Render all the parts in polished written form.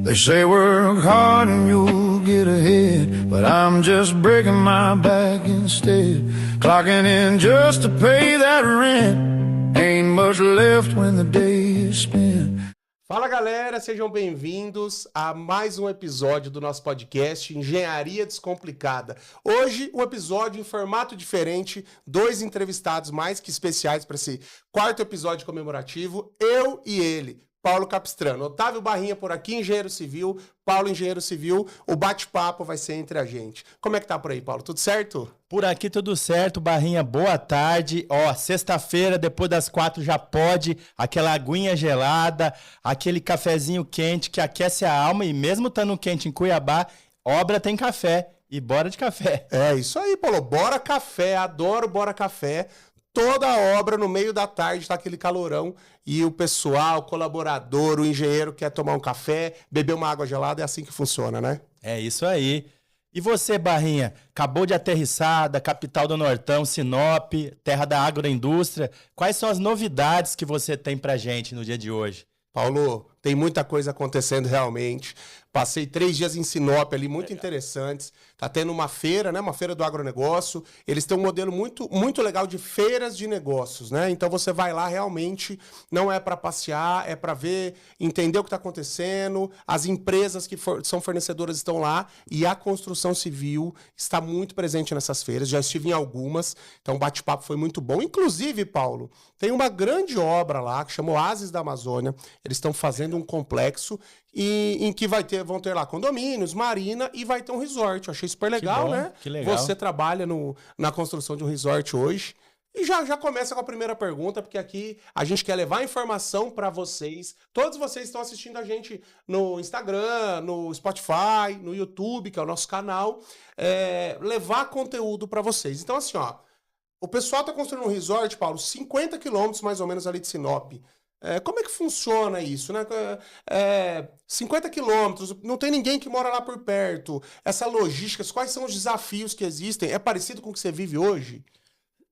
They say work hard and you'll get ahead, but I'm just breaking my back instead. Clocking in just to pay that rent. Ain't much left when the day is spent. Fala galera, sejam bem-vindos a mais um episódio do nosso podcast Engenharia Descomplicada. Hoje um episódio em formato diferente, dois entrevistados mais que especiais para esse quarto episódio comemorativo, eu e ele. Paulo Capistrano, Otávio Barrinha por aqui, engenheiro civil, Paulo, engenheiro civil, o bate-papo vai ser entre a gente. Como é que tá por aí, Paulo? Tudo certo? Por aqui tudo certo, Barrinha, boa tarde. Ó, sexta-feira, depois das 4 já pode, aquela aguinha gelada, aquele cafezinho quente que aquece a alma e mesmo estando quente em Cuiabá, obra tem café e bora de café. É isso aí, Paulo, bora café, adoro bora café. Toda a obra, no meio da tarde, tá aquele calorão e o pessoal, o colaborador, o engenheiro quer tomar um café, beber uma água gelada, é assim que funciona, né? É isso aí. E você, Barrinha, acabou de aterrissar da capital do Nortão, Sinop, terra da agroindústria. Quais são as novidades que você tem pra gente no dia de hoje? Paulo, tem muita coisa acontecendo realmente. Passei 3 dias em Sinop ali, muito interessantes. Tá tendo uma feira, né? Uma feira do agronegócio. Eles têm um modelo muito legal de feiras de negócios, né? Então você vai lá realmente, não é para passear, é para ver, entender o que está acontecendo. As empresas que são fornecedoras estão lá e a construção civil está muito presente nessas feiras. Já estive em algumas, então o bate-papo foi muito bom. Inclusive, Paulo, tem uma grande obra lá que chama Oásis da Amazônia. Eles estão fazendo um complexo em que vão ter lá condomínios, marina e vai ter um resort. Eu achei super legal, que bom, né? Que legal. Você trabalha na construção de um resort hoje. E já começa com a primeira pergunta, porque aqui a gente quer levar informação para vocês. Todos vocês estão assistindo a gente no Instagram, no Spotify, no YouTube, que é o nosso canal. Levar conteúdo para vocês. Então, assim, ó, o pessoal está construindo um resort, Paulo, 50 quilômetros mais ou menos ali de Sinop. Como é que funciona isso, né? 50 quilômetros, não tem ninguém que mora lá por perto. Essa logística, quais são os desafios que existem? É parecido com o que você vive hoje?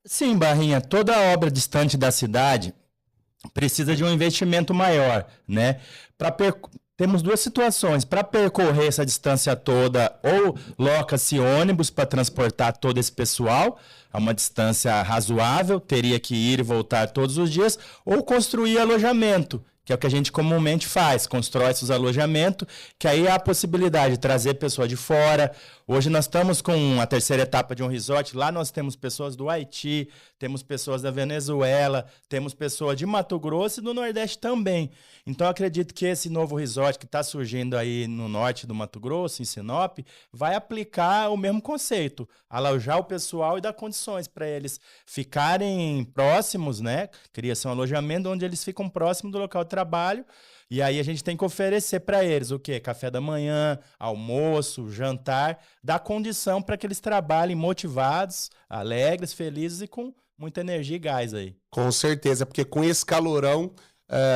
Sim, Barrinha, toda obra distante da cidade precisa de um investimento maior, né? Temos duas situações. Para percorrer essa distância toda, ou loca-se ônibus para transportar todo esse pessoal a uma distância razoável, teria que ir e voltar todos os dias, ou construir alojamento, que é o que a gente comumente faz, constrói esses alojamentos, que aí há a possibilidade de trazer pessoa de fora. Hoje nós estamos com a terceira etapa de um resort, lá nós temos pessoas do Haiti, temos pessoas da Venezuela, temos pessoas de Mato Grosso e do Nordeste também. Então eu acredito que esse novo resort que está surgindo aí no norte do Mato Grosso, em Sinop, vai aplicar o mesmo conceito, alojar o pessoal e dar condições para eles ficarem próximos, né? Cria-se um alojamento onde eles ficam próximos do local de trabalho. E aí a gente tem que oferecer para eles o quê? Café da manhã, almoço, jantar, dar condição para que eles trabalhem motivados, alegres, felizes e com muita energia e gás aí. Com certeza, porque com esse calorão,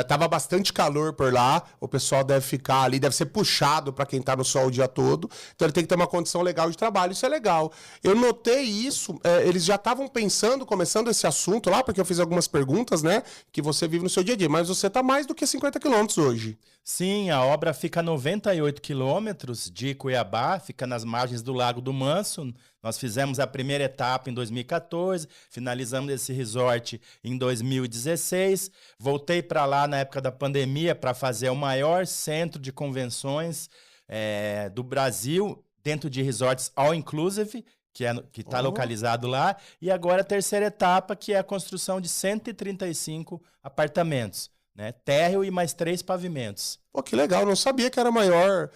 tava bastante calor por lá, o pessoal deve ficar ali, deve ser puxado para quem tá no sol o dia todo, então ele tem que ter uma condição legal de trabalho, isso é legal. Eu notei isso, eles já estavam pensando, começando esse assunto lá, porque eu fiz algumas perguntas, né, que você vive no seu dia a dia, mas você tá mais do que 50 quilômetros hoje. Sim, a obra fica a 98 quilômetros de Cuiabá, fica nas margens do Lago do Manso. Nós fizemos a primeira etapa em 2014, finalizamos esse resort em 2016. Voltei para lá na época da pandemia para fazer o maior centro de convenções do Brasil, dentro de resorts all-inclusive, que está localizado lá. E agora a terceira etapa, que é a construção de 135 apartamentos. Né? Térreo e mais 3 pavimentos. Pô, que legal, não sabia que era maior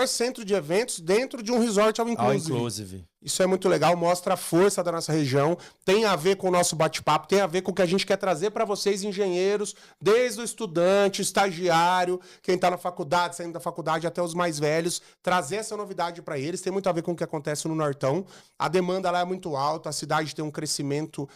centro de eventos dentro de um resort all-inclusive. Isso é muito legal, mostra a força da nossa região, tem a ver com o nosso bate-papo, tem a ver com o que a gente quer trazer para vocês, engenheiros, desde o estudante, estagiário, quem está na faculdade, saindo da faculdade, até os mais velhos, trazer essa novidade para eles, tem muito a ver com o que acontece no Nortão. A demanda lá é muito alta, a cidade tem um crescimento,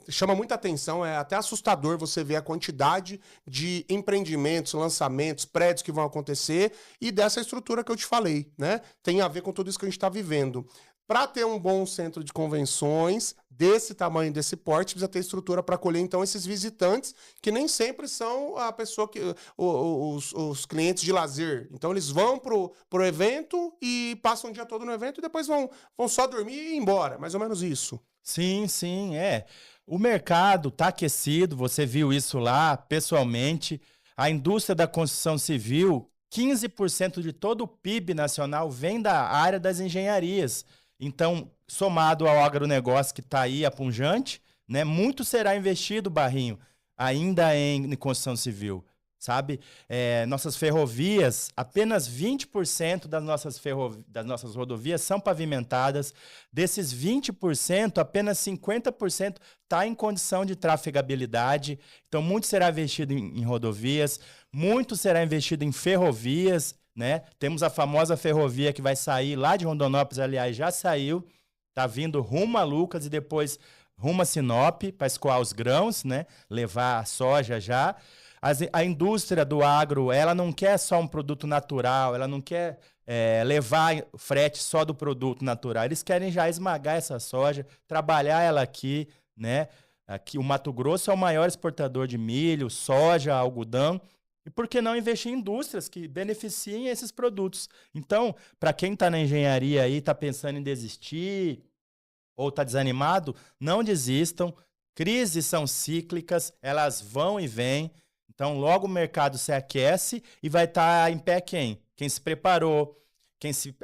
chama muita atenção, é até assustador você ver a quantidade de empreendimentos, lançamentos, prédios que vão acontecer e dessa estrutura que eu te falei, né? Tem a ver com tudo isso que a gente está vivendo. Para ter um bom centro de convenções desse tamanho, desse porte, precisa ter estrutura para acolher, então, esses visitantes, que nem sempre são a pessoa que os clientes de lazer. Então, eles vão pro evento e passam o dia todo no evento e depois vão só dormir e ir embora. Mais ou menos isso. Sim, sim, é. O mercado está aquecido, você viu isso lá pessoalmente. A indústria da construção civil, 15% de todo o PIB nacional vem da área das engenharias. Então, somado ao agronegócio que está aí apunjante, né, muito será investido, Barrinho, ainda em construção civil. Sabe? Nossas ferrovias, apenas 20% das nossas rodovias são pavimentadas. Desses 20%, apenas 50% está em condição de trafegabilidade. Então, muito será investido em rodovias, muito será investido em ferrovias, né? Temos a famosa ferrovia que vai sair lá de Rondonópolis, aliás, já saiu, está vindo rumo a Lucas e depois rumo a Sinop para escoar os grãos, né? Levar a soja já. A indústria do agro, ela não quer só um produto natural, ela não quer levar frete só do produto natural. Eles querem já esmagar essa soja, trabalhar ela aqui, né? Aqui, o Mato Grosso é o maior exportador de milho, soja, algodão. E por que não investir em indústrias que beneficiem esses produtos? Então, para quem está na engenharia aí, está pensando em desistir ou está desanimado, não desistam. Crises são cíclicas, elas vão e vêm. Então, logo o mercado se aquece e vai estar em pé quem? Quem se preparou, quem se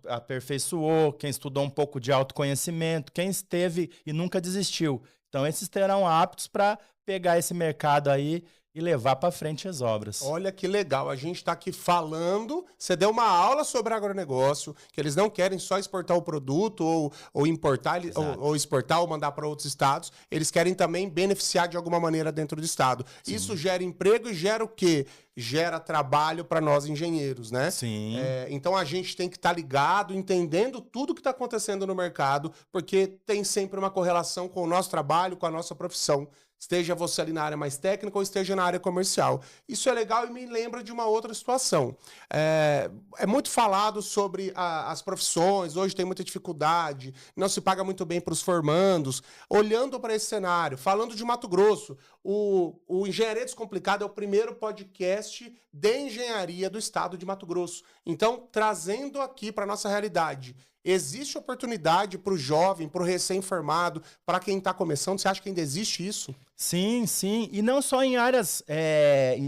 aperfeiçoou, quem estudou um pouco de autoconhecimento, quem esteve e nunca desistiu. Então, esses terão aptos para pegar esse mercado aí e levar para frente as obras. Olha que legal, a gente está aqui falando, você deu uma aula sobre agronegócio, que eles não querem só exportar o produto ou importar, ou exportar ou mandar para outros estados, eles querem também beneficiar de alguma maneira dentro do estado. Sim. Isso gera emprego e gera o quê? Gera trabalho para nós engenheiros, né? Sim. Então a gente tem que estar ligado, entendendo tudo que está acontecendo no mercado, porque tem sempre uma correlação com o nosso trabalho, com a nossa profissão. Esteja você ali na área mais técnica ou esteja na área comercial. Isso é legal e me lembra de uma outra situação. É muito falado sobre as profissões, hoje tem muita dificuldade, não se paga muito bem para os formandos. Olhando para esse cenário, falando de Mato Grosso, o Engenharia Descomplicada é o primeiro podcast de engenharia do estado de Mato Grosso. Então, trazendo aqui para a nossa realidade, existe oportunidade para o jovem, para o recém-formado, para quem está começando? Você acha que ainda existe isso? Sim, sim. E não só em áreas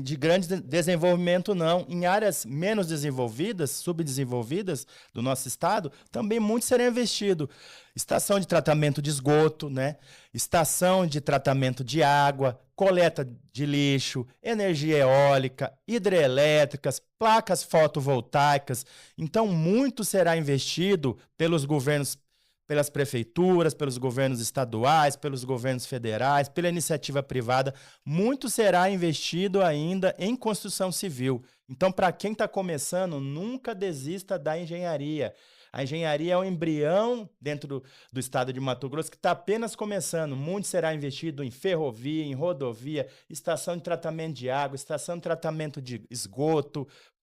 de grande desenvolvimento, não. Em áreas menos desenvolvidas, subdesenvolvidas do nosso estado, também muito será investido. Estação de tratamento de esgoto, né? Estação de tratamento de água, coleta de lixo, energia eólica, hidrelétricas, placas fotovoltaicas. Então, muito será investido pelos governos, pelas prefeituras, pelos governos estaduais, pelos governos federais, pela iniciativa privada. Muito será investido ainda em construção civil. Então, para quem está começando, nunca desista da engenharia. A engenharia é um embrião dentro do estado de Mato Grosso que está apenas começando. Muito será investido em ferrovia, em rodovia, estação de tratamento de água, estação de tratamento de esgoto,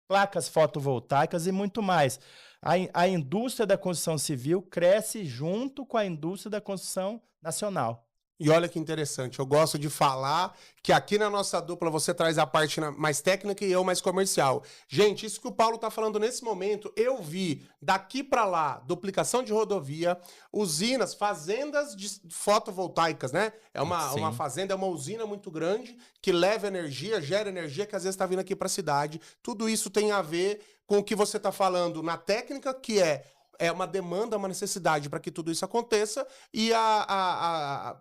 placas fotovoltaicas e muito mais. A indústria da construção civil cresce junto com a indústria da construção nacional. E olha que interessante, eu gosto de falar que aqui na nossa dupla você traz a parte mais técnica e eu mais comercial. Gente, isso que o Paulo está falando nesse momento, eu vi daqui para lá, duplicação de rodovia, usinas, fazendas de fotovoltaicas, né? É uma fazenda, é uma usina muito grande que leva energia, gera energia que às vezes está vindo aqui para a cidade. Tudo isso tem a ver com o que você está falando na técnica, que é uma demanda, uma necessidade para que tudo isso aconteça, e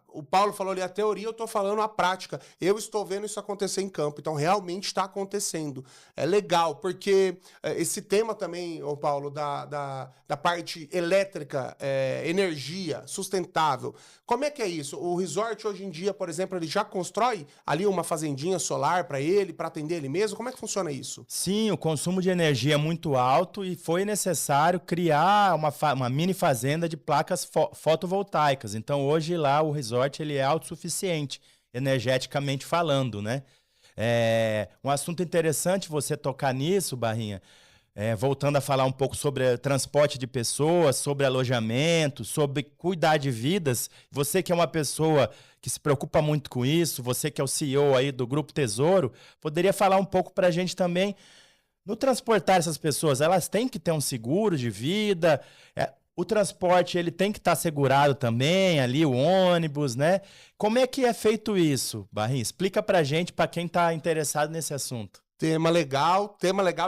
o Paulo falou ali a teoria, eu estou falando a prática. Eu estou vendo isso acontecer em campo, então realmente está acontecendo. É legal, porque esse tema também, ô Paulo, da parte elétrica, energia sustentável, como é que é isso? O resort hoje em dia, por exemplo, ele já constrói ali uma fazendinha solar para ele, para atender ele mesmo? Como é que funciona isso? Sim, o consumo de energia é muito alto e foi necessário criar uma mini fazenda de placas fotovoltaicas. Então, hoje lá o resort ele é autossuficiente, energeticamente falando, né? Um assunto interessante você tocar nisso, Barrinha. voltando a falar um pouco sobre transporte de pessoas, sobre alojamento, sobre cuidar de vidas. Você que é uma pessoa que se preocupa muito com isso, você que é o CEO aí do Grupo Tesouro, poderia falar um pouco para a gente também no transportar essas pessoas. Elas têm que ter um seguro de vida, o transporte ele tem que estar segurado também, ali o ônibus, né? Como é que é feito isso, Barrinha? Explica para a gente, para quem está interessado nesse assunto. Tema legal,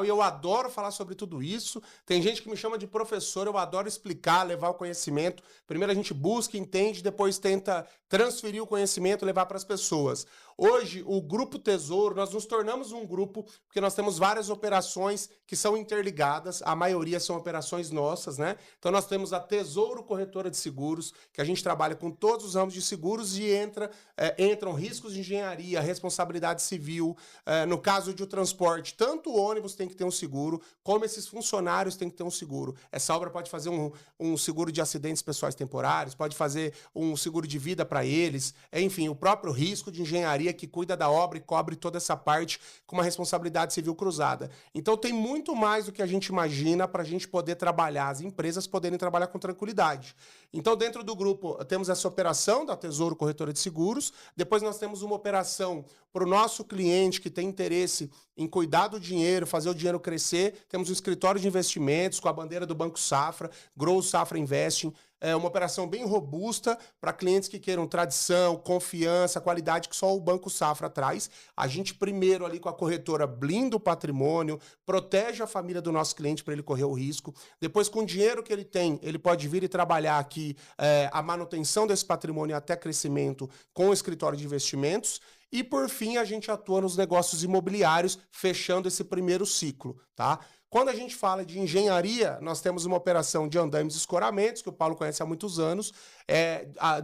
e eu adoro falar sobre tudo isso. Tem gente que me chama de professor, eu adoro explicar, levar o conhecimento. Primeiro a gente busca, entende, depois tenta transferir o conhecimento, levar para as pessoas. Hoje, o Grupo Tesouro, nós nos tornamos um grupo porque nós temos várias operações que são interligadas, a maioria são operações nossas, né? Então nós temos a Tesouro Corretora de Seguros, que a gente trabalha com todos os ramos de seguros e entram riscos de engenharia, responsabilidade civil, no caso de transporte, tanto o ônibus tem que ter um seguro, como esses funcionários têm que ter um seguro. Essa obra pode fazer um seguro de acidentes pessoais temporários, pode fazer um seguro de vida para eles, enfim, o próprio risco de engenharia que cuida da obra e cobre toda essa parte com uma responsabilidade civil cruzada. Então tem muito mais do que a gente imagina para a gente poder trabalhar, as empresas poderem trabalhar com tranquilidade. Então dentro do grupo temos essa operação da Tesouro Corretora de Seguros, depois nós temos uma operação para o nosso cliente que tem interesse em cuidar do dinheiro, fazer o dinheiro crescer. Temos um escritório de investimentos com a bandeira do Banco Safra, Grow Safra Investing. É uma operação bem robusta para clientes que queiram tradição, confiança, qualidade que só o Banco Safra traz. A gente primeiro ali com a corretora blinda o patrimônio, protege a família do nosso cliente para ele correr o risco. Depois, com o dinheiro que ele tem, ele pode vir e trabalhar aqui a manutenção desse patrimônio até crescimento com o escritório de investimentos. E, por fim, a gente atua nos negócios imobiliários, fechando esse primeiro ciclo, tá? Quando a gente fala de engenharia, nós temos uma operação de andaimes e escoramentos, que o Paulo conhece há muitos anos.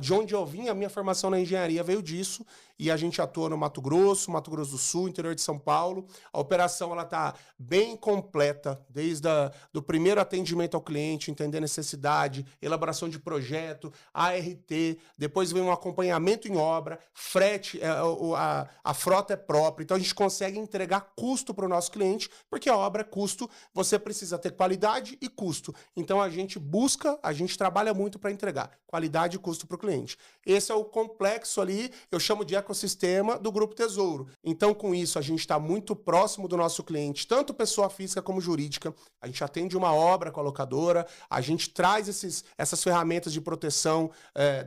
De onde eu vim, a minha formação na engenharia veio disso, e a gente atua no Mato Grosso do Sul, interior de São Paulo. A operação está bem completa, desde do primeiro atendimento ao cliente, entender necessidade, elaboração de projeto, ART, depois vem um acompanhamento em obra, frete, a frota é própria, então a gente consegue entregar custo para o nosso cliente, porque a obra é custo, você precisa ter qualidade e custo. Então a gente trabalha muito para entregar qualidade e custo para o cliente. Esse é o complexo ali, eu chamo de ecossistema do Grupo Tesouro. Então com isso a gente está muito próximo do nosso cliente, tanto pessoa física como jurídica. A gente atende uma obra com a locadora, a gente traz essas ferramentas de proteção,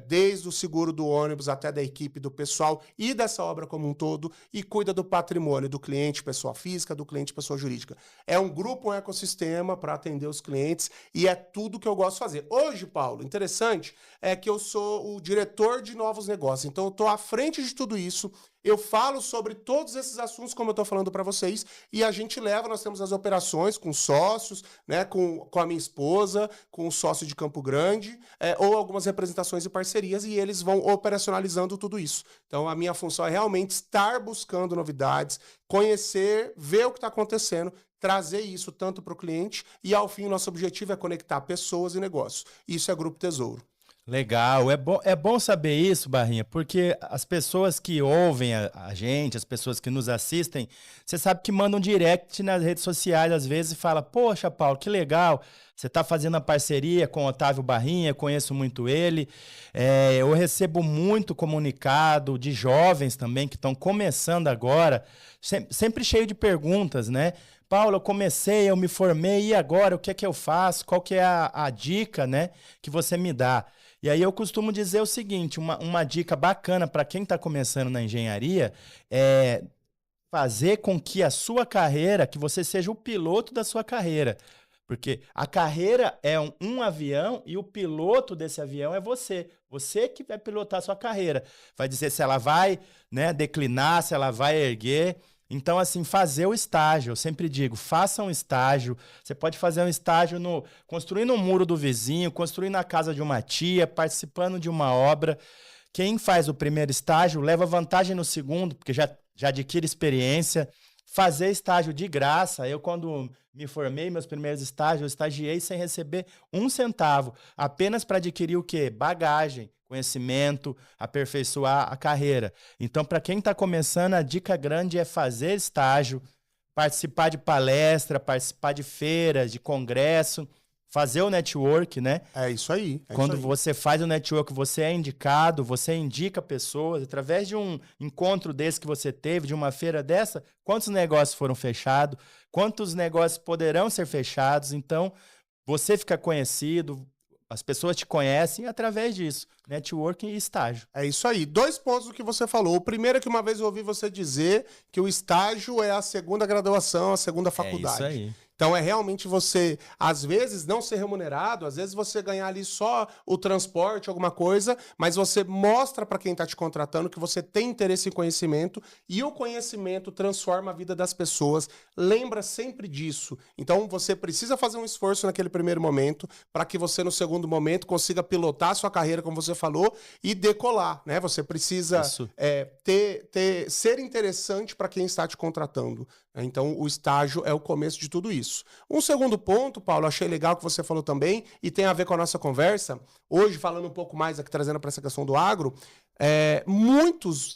desde o seguro do ônibus até da equipe, do pessoal e dessa obra como um todo, e cuida do patrimônio do cliente, pessoa física, do cliente, pessoa jurídica. É um grupo, um ecossistema para atender os clientes, e é tudo que eu gosto de fazer. Hoje, Paulo, interessante é que eu sou o diretor de novos negócios, então eu estou à frente de tudo isso. Eu falo sobre todos esses assuntos, como eu estou falando para vocês, e a gente nós temos as operações com sócios, né, com a minha esposa, com o sócio de Campo Grande, ou algumas representações e parcerias, e eles vão operacionalizando tudo isso. Então, a minha função é realmente estar buscando novidades, conhecer, ver o que está acontecendo, trazer isso tanto para o cliente, e ao fim, nosso objetivo é conectar pessoas e negócios. Isso é Grupo Tesouro. Legal, é bom saber isso, Barrinha, porque as pessoas que ouvem a gente, as pessoas que nos assistem, você sabe que mandam direct nas redes sociais às vezes e fala: poxa, Paulo, que legal, você está fazendo a parceria com o Otávio Barrinha, conheço muito ele, eu recebo muito comunicado de jovens também que estão começando agora, sempre cheio de perguntas, né? Paulo, eu comecei, eu me formei, e agora o que é que eu faço? Qual que é a dica, né, que você me dá? E aí eu costumo dizer o seguinte, uma dica bacana para quem está começando na engenharia é fazer com que a sua carreira, que você seja o piloto da sua carreira. Porque a carreira é um avião e o piloto desse avião é você. Você que vai pilotar a sua carreira. Vai dizer se ela vai, né, declinar, se ela vai erguer. Então, assim, fazer o estágio, eu sempre digo, faça um estágio. Você pode fazer um estágio construindo um muro do vizinho, construindo a casa de uma tia, participando de uma obra. Quem faz o primeiro estágio leva vantagem no segundo, porque já adquire experiência. Fazer estágio de graça. Eu, quando me formei, meus primeiros estágios, eu estagiei sem receber um centavo, apenas para adquirir o quê? Bagagem, conhecimento, aperfeiçoar a carreira. Então, para quem está começando, a dica grande é fazer estágio, participar de palestra, participar de feiras, de congresso, fazer o network, né? É isso aí. Quando você faz o network, você é indicado, você indica pessoas. Através de um encontro desse que você teve, de uma feira dessa, quantos negócios foram fechados? Quantos negócios poderão ser fechados? Então, você fica conhecido, as pessoas te conhecem através disso. Networking e estágio. É isso aí. 2 pontos do que você falou. O primeiro é que uma vez eu ouvi você dizer que o estágio é a segunda graduação, a segunda faculdade. É isso aí. Então é realmente você, às vezes, não ser remunerado, às vezes você ganhar ali só o transporte, alguma coisa, mas você mostra para quem está te contratando que você tem interesse em conhecimento e o conhecimento transforma a vida das pessoas. Lembra sempre disso. Então você precisa fazer um esforço naquele primeiro momento para que você, no segundo momento, consiga pilotar a sua carreira, como você falou, e decolar, né? Você precisa ser interessante para quem está te contratando. Então o estágio é o começo de tudo isso. Um segundo ponto, Paulo, achei legal que você falou também, e tem a ver com a nossa conversa, hoje falando um pouco mais aqui, trazendo para essa questão do agro,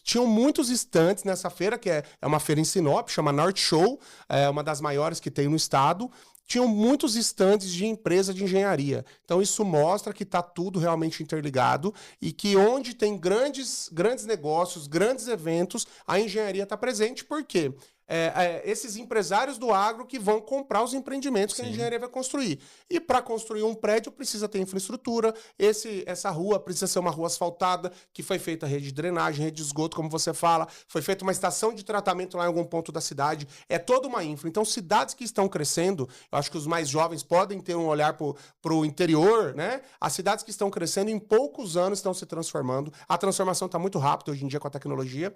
tinham muitos estandes nessa feira, que é uma feira em Sinop, chama North Show, é uma das maiores que tem no estado. Tinham muitos estandes de empresa de engenharia. Então isso mostra que está tudo realmente interligado e que onde tem grandes negócios, grandes eventos, a engenharia está presente. Por quê? Esses empresários do agro que vão comprar os empreendimentos que a engenharia vai construir. E para construir um prédio precisa ter infraestrutura, essa rua precisa ser uma rua asfaltada, que foi feita rede de drenagem, rede de esgoto, como você fala, foi feita uma estação de tratamento lá em algum ponto da cidade, é toda uma infra. Então cidades que estão crescendo, eu acho que os mais jovens podem ter um olhar para o interior, né? As cidades que estão crescendo, em poucos anos estão se transformando, a transformação está muito rápida hoje em dia com a tecnologia,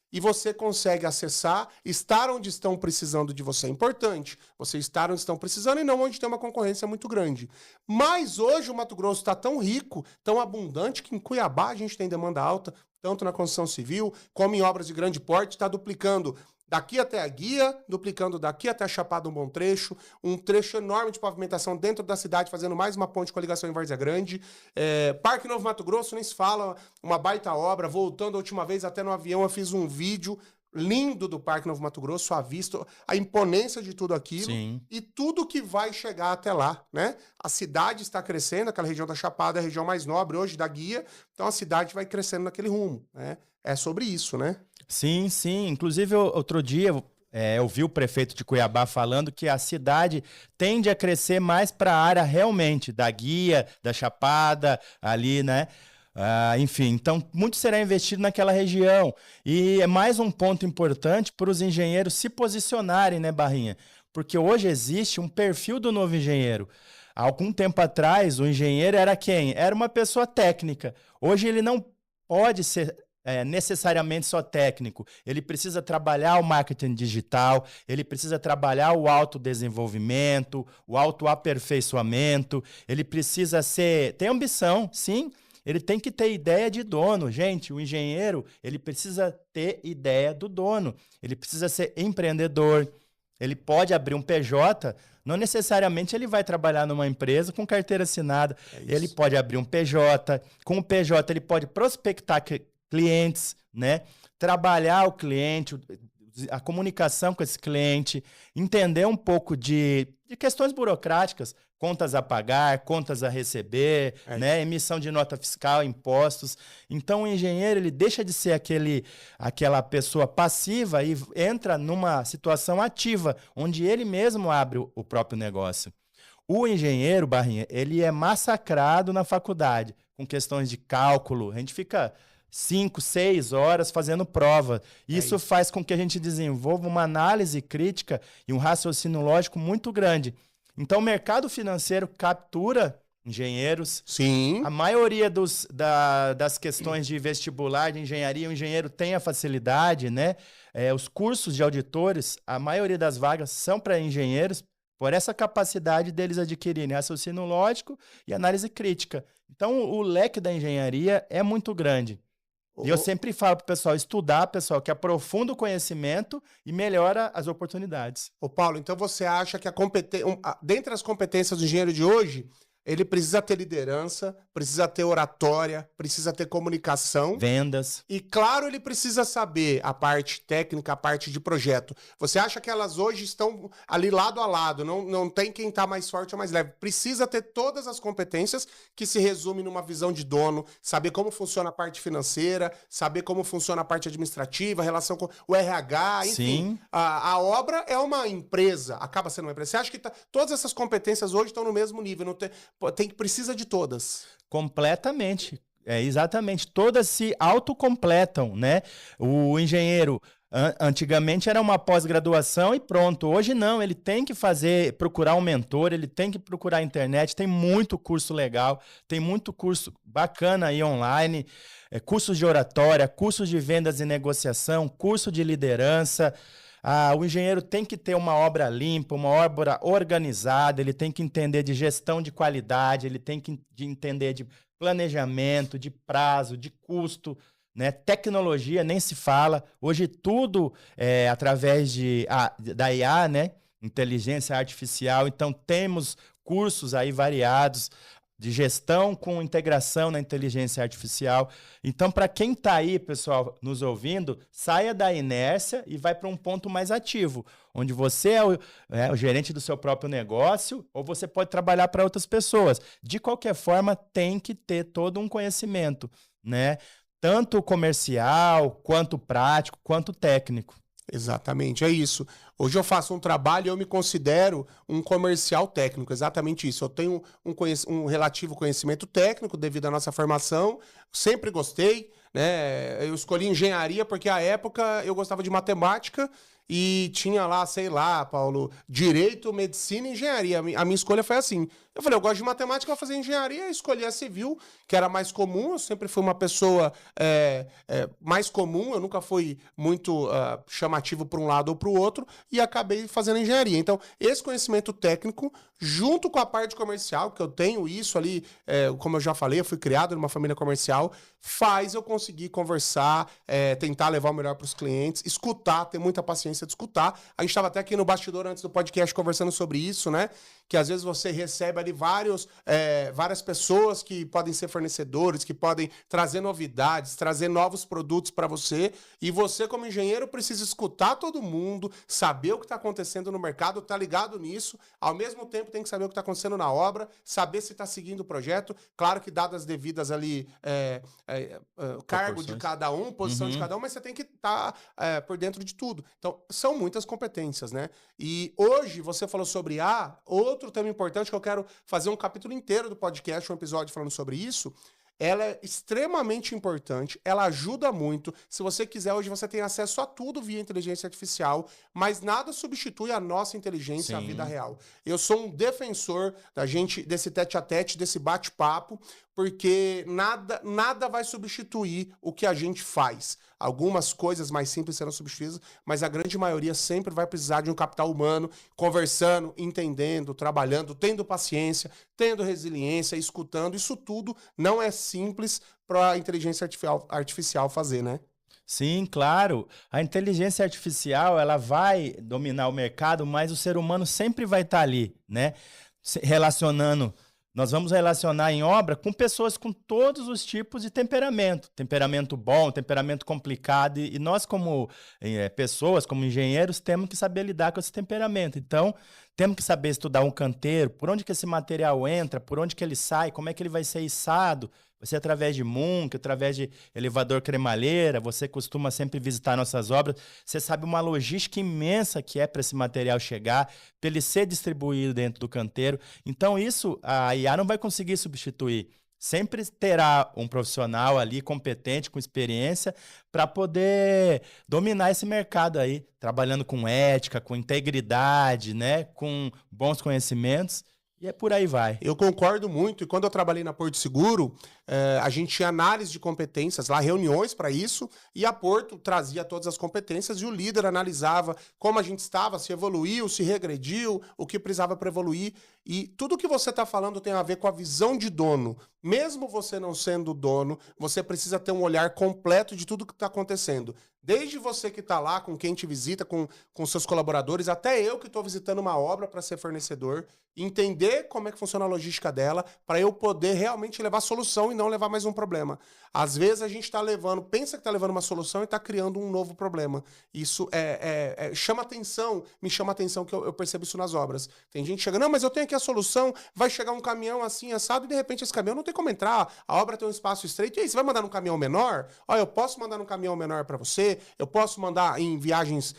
e você consegue acessar, estar onde estão precisando de você. É importante você estar onde estão precisando e não onde tem uma concorrência muito grande. Mas hoje o Mato Grosso está tão rico, tão abundante, que em Cuiabá a gente tem demanda alta, tanto na construção civil como em obras de grande porte, está duplicando daqui até a Guia, duplicando daqui até a Chapada um trecho enorme de pavimentação dentro da cidade, fazendo mais uma ponte com a ligação em Várzea Grande. Parque Novo Mato Grosso, nem se fala, uma baita obra. Voltando a última vez, até no avião, eu fiz um vídeo lindo do Parque Novo Mato Grosso, à vista, a imponência de tudo aquilo. Sim. E tudo que vai chegar até lá, né? A cidade está crescendo, aquela região da Chapada é a região mais nobre hoje da Guia, então a cidade vai crescendo naquele rumo, né? É sobre isso, né? Sim, sim. Inclusive, outro dia eu vi o prefeito de Cuiabá falando que a cidade tende a crescer mais para a área realmente da Guia, da Chapada, ali, né? Enfim, então muito será investido naquela região. E é mais um ponto importante para os engenheiros se posicionarem, né, Barrinha? Porque hoje existe um perfil do novo engenheiro. Há algum tempo atrás, o engenheiro era quem? Era uma pessoa técnica. Hoje ele não pode ser necessariamente só técnico. Ele precisa trabalhar o marketing digital, ele precisa trabalhar o autodesenvolvimento, o autoaperfeiçoamento, ele precisa ter ambição, sim. Ele tem que ter ideia de dono. Gente, o engenheiro, ele precisa ter ideia do dono. Ele precisa ser empreendedor. Ele pode abrir um PJ, não necessariamente ele vai trabalhar numa empresa com carteira assinada. Ele pode abrir um PJ. Com o PJ, ele pode prospectar clientes, né? Trabalhar o cliente, a comunicação com esse cliente, entender um pouco de questões burocráticas, contas a pagar, contas a receber, né? Emissão de nota fiscal, impostos. Então, o engenheiro ele deixa de ser aquela pessoa passiva e entra numa situação ativa, onde ele mesmo abre o próprio negócio. O engenheiro, Barrinha, ele é massacrado na faculdade, com questões de cálculo. A gente fica 5, 6 horas fazendo prova. Isso faz com que a gente desenvolva uma análise crítica e um raciocínio lógico muito grande. Então, o mercado financeiro captura engenheiros. Sim. A maioria das questões de vestibular, de engenharia, o engenheiro tem a facilidade, né? Os cursos de auditores, a maioria das vagas são para engenheiros, por essa capacidade deles adquirirem raciocínio lógico e análise crítica. Então, o leque da engenharia é muito grande. E eu sempre falo para o pessoal estudar, pessoal, que aprofunda o conhecimento e melhora as oportunidades. Ô Paulo, então você acha que dentre as competências do engenheiro de hoje, ele precisa ter liderança, precisa ter oratória, precisa ter comunicação. Vendas. E, claro, ele precisa saber a parte técnica, a parte de projeto. Você acha que elas hoje estão ali lado a lado, não tem quem está mais forte ou mais leve. Precisa ter todas as competências que se resume numa visão de dono, saber como funciona a parte financeira, saber como funciona a parte administrativa, a relação com o RH, enfim. Sim. A obra é uma empresa, acaba sendo uma empresa. Você acha que todas essas competências hoje estão no mesmo nível, não precisa de todas. Completamente. Exatamente. Todas se autocompletam, né? O engenheiro antigamente era uma pós-graduação e pronto. Hoje não, ele tem que procurar um mentor, ele tem que procurar a internet, tem muito curso legal, tem muito curso bacana aí online, cursos de oratória, cursos de vendas e negociação, curso de liderança. O engenheiro tem que ter uma obra limpa, uma obra organizada, ele tem que entender de gestão de qualidade, ele tem que entender de planejamento, de prazo, de custo, né? Tecnologia nem se fala. Hoje tudo é através da IA, né? Inteligência artificial. Então temos cursos aí variados de gestão com integração na inteligência artificial. Então, para quem está aí, pessoal, nos ouvindo, saia da inércia e vai para um ponto mais ativo, onde você é o gerente do seu próprio negócio ou você pode trabalhar para outras pessoas. De qualquer forma, tem que ter todo um conhecimento, né? Tanto comercial, quanto prático, quanto técnico. Exatamente, é isso. Hoje eu faço um trabalho e eu me considero um comercial técnico, exatamente isso. Eu tenho um relativo conhecimento técnico devido à nossa formação, sempre gostei, né? Eu escolhi engenharia porque à época eu gostava de matemática e tinha lá, sei lá, Paulo, direito, medicina e engenharia. A minha escolha foi assim. Eu falei, eu gosto de matemática, vou fazer engenharia, escolhi a civil, que era mais comum. Eu sempre fui uma pessoa mais comum, eu nunca fui muito chamativo para um lado ou para o outro, e acabei fazendo engenharia. Então, esse conhecimento técnico, junto com a parte comercial, que eu tenho isso ali, como eu já falei, eu fui criado numa família comercial, faz eu conseguir conversar, tentar levar o melhor para os clientes, escutar, ter muita paciência de escutar. A gente estava até aqui no bastidor antes do podcast conversando sobre isso, né? Que às vezes você recebe ali várias pessoas que podem ser fornecedores, que podem trazer novidades, trazer novos produtos para você, e você, como engenheiro, precisa escutar todo mundo, saber o que está acontecendo no mercado, tá ligado nisso, ao mesmo tempo tem que saber o que está acontecendo na obra, saber se está seguindo o projeto, claro que dadas as devidas ali cargo de cada um, posição de cada um, mas você tem que estar por dentro de tudo. Então, são muitas competências, né? E hoje, você falou sobre outro tema importante que eu quero fazer um capítulo inteiro do podcast, um episódio falando sobre isso. Ela é extremamente importante, ela ajuda muito. Se você quiser, hoje você tem acesso a tudo via inteligência artificial, mas nada substitui a nossa inteligência, a vida real. Eu sou um defensor desse tete-a-tete, desse bate-papo, porque nada vai substituir o que a gente faz. Algumas coisas mais simples serão substituídas, mas a grande maioria sempre vai precisar de um capital humano, conversando, entendendo, trabalhando, tendo paciência, tendo resiliência, escutando. Isso tudo não é simples para a inteligência artificial fazer, né? Sim, claro. A inteligência artificial, ela vai dominar o mercado, mas o ser humano sempre vai estar ali, né? Relacionando. Nós vamos relacionar em obra com pessoas com todos os tipos de temperamento. Temperamento bom, temperamento complicado. E nós, como pessoas, como engenheiros, temos que saber lidar com esse temperamento. Então, temos que saber estudar um canteiro, por onde que esse material entra, por onde que ele sai, como é que ele vai ser içado. Vai ser através de MUNC, através de elevador cremalheira. Você costuma sempre visitar nossas obras. Você sabe uma logística imensa que é para esse material chegar, para ele ser distribuído dentro do canteiro. Então, isso a IA não vai conseguir substituir. Sempre terá um profissional ali competente, com experiência, para poder dominar esse mercado aí, trabalhando com ética, com integridade, né? Com bons conhecimentos. E por aí vai. Eu concordo muito. E quando eu trabalhei na Porto Seguro, A gente tinha análise de competências lá, reuniões para isso, e a Porto trazia todas as competências e o líder analisava como a gente estava, se evoluiu, se regrediu, o que precisava para evoluir. E tudo que você está falando tem a ver com a visão de dono. Mesmo você não sendo dono, você precisa ter um olhar completo de tudo que está acontecendo. Desde você que está lá, com quem te visita, com seus colaboradores, até eu que estou visitando uma obra para ser fornecedor, entender como é que funciona a logística dela, para eu poder realmente levar solução e não levar mais um problema. Às vezes a gente está levando, pensa que está levando uma solução e está criando um novo problema. Isso chama atenção, me chama atenção que eu percebo isso nas obras. Tem gente que chega, não, mas eu tenho aqui a solução, vai chegar um caminhão assim, assado, e de repente esse caminhão não tem como entrar, a obra tem um espaço estreito, e aí, você vai mandar num caminhão menor? Olha, eu posso mandar num caminhão menor para você, eu posso mandar em viagens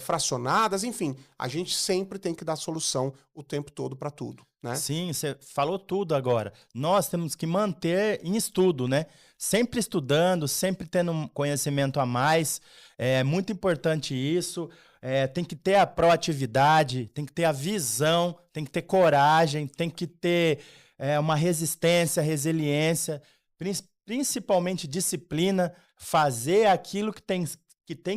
fracionadas, enfim, a gente sempre tem que dar solução o tempo todo para tudo, né? Sim, você falou tudo agora. Nós temos que manter em estudo, né? Sempre estudando, sempre tendo um conhecimento a mais. É muito importante isso. Tem que ter a proatividade, tem que ter a visão, tem que ter coragem, tem que ter uma resistência, resiliência, principalmente disciplina, fazer aquilo que tem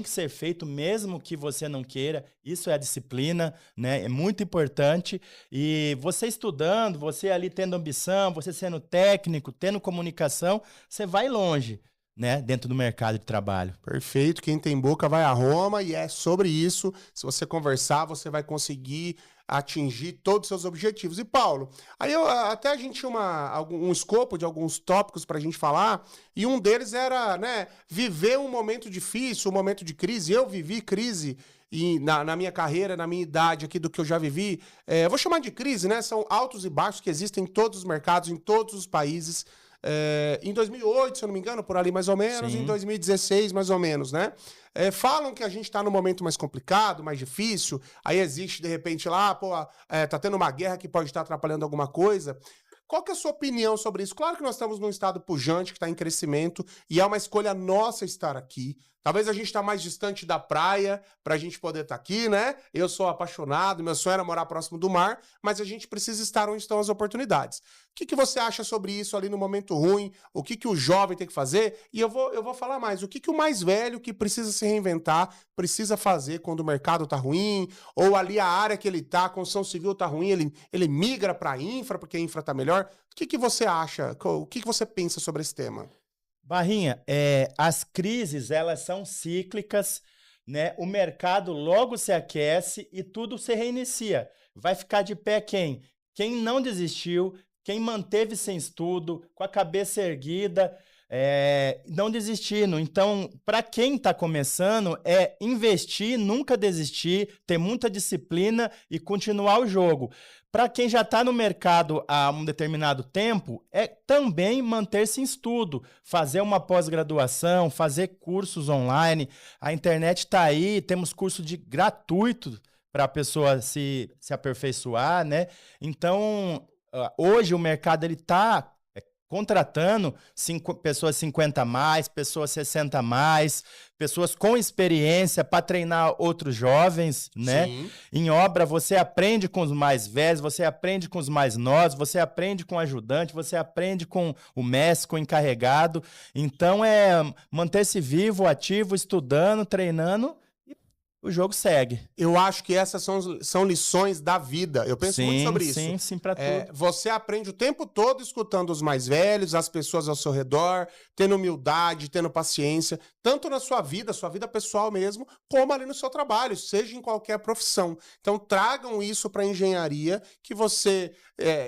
que ser feito, mesmo que você não queira. Isso é a disciplina, né? É muito importante. E você estudando, você ali tendo ambição, você sendo técnico, tendo comunicação, você vai longe, né? Dentro do mercado de trabalho. Perfeito. Quem tem boca vai a Roma, e é sobre isso. Se você conversar, você vai conseguir atingir todos os seus objetivos. E, Paulo, aí até a gente tinha um escopo de alguns tópicos para a gente falar, e um deles era, né, viver um momento difícil, um momento de crise. Eu vivi crise na minha carreira, na minha idade aqui, do que eu já vivi. Eu vou chamar de crise, né? São altos e baixos que existem em todos os mercados, em todos os países. Em 2008, se eu não me engano, por ali mais ou menos, Sim. em 2016 mais ou menos, né? Falam que a gente tá num momento mais complicado, mais difícil, aí existe de repente lá, tá tendo uma guerra que pode estar atrapalhando alguma coisa. Qual que é a sua opinião sobre isso? Claro que nós estamos num estado pujante, que está em crescimento, e é uma escolha nossa estar aqui. Talvez a gente está mais distante da praia para a gente poder estar aqui, né? Eu sou apaixonado, meu sonho era morar próximo do mar, mas a gente precisa estar onde estão as oportunidades. O que você acha sobre isso ali no momento ruim? O que o jovem tem que fazer? E eu vou falar mais. O que o mais velho que precisa se reinventar precisa fazer quando o mercado está ruim? Ou ali a área que ele está, a construção civil está ruim, ele migra para a infra porque a infra está melhor? O que você acha? O que você pensa sobre esse tema? Barrinha, as crises, elas são cíclicas, né? O mercado logo se aquece e tudo se reinicia. Vai ficar de pé quem? Quem não desistiu, quem manteve sem estudo, com a cabeça erguida, não desistindo. Então, para quem está começando, investir, nunca desistir, ter muita disciplina e continuar o jogo. Para quem já está no mercado há um determinado tempo, também manter-se em estudo, fazer uma pós-graduação, fazer cursos online. A internet está aí, temos curso gratuito para a pessoa se aperfeiçoar, né? Então, hoje o mercado está contratando pessoas 50 a mais, pessoas 60 a mais, pessoas com experiência para treinar outros jovens, né? Sim. Em obra, você aprende com os mais velhos, você aprende com os mais novos, você aprende com o ajudante, você aprende com o mestre, com o encarregado. Então, manter-se vivo, ativo, estudando, treinando, e o jogo segue. Eu acho que essas são lições da vida. Eu penso muito sobre isso. Sim, para tudo. Você aprende o tempo todo escutando os mais velhos, as pessoas ao seu redor, tendo humildade, tendo paciência, tanto na sua vida pessoal mesmo, como ali no seu trabalho, seja em qualquer profissão. Então tragam isso para a engenharia, que você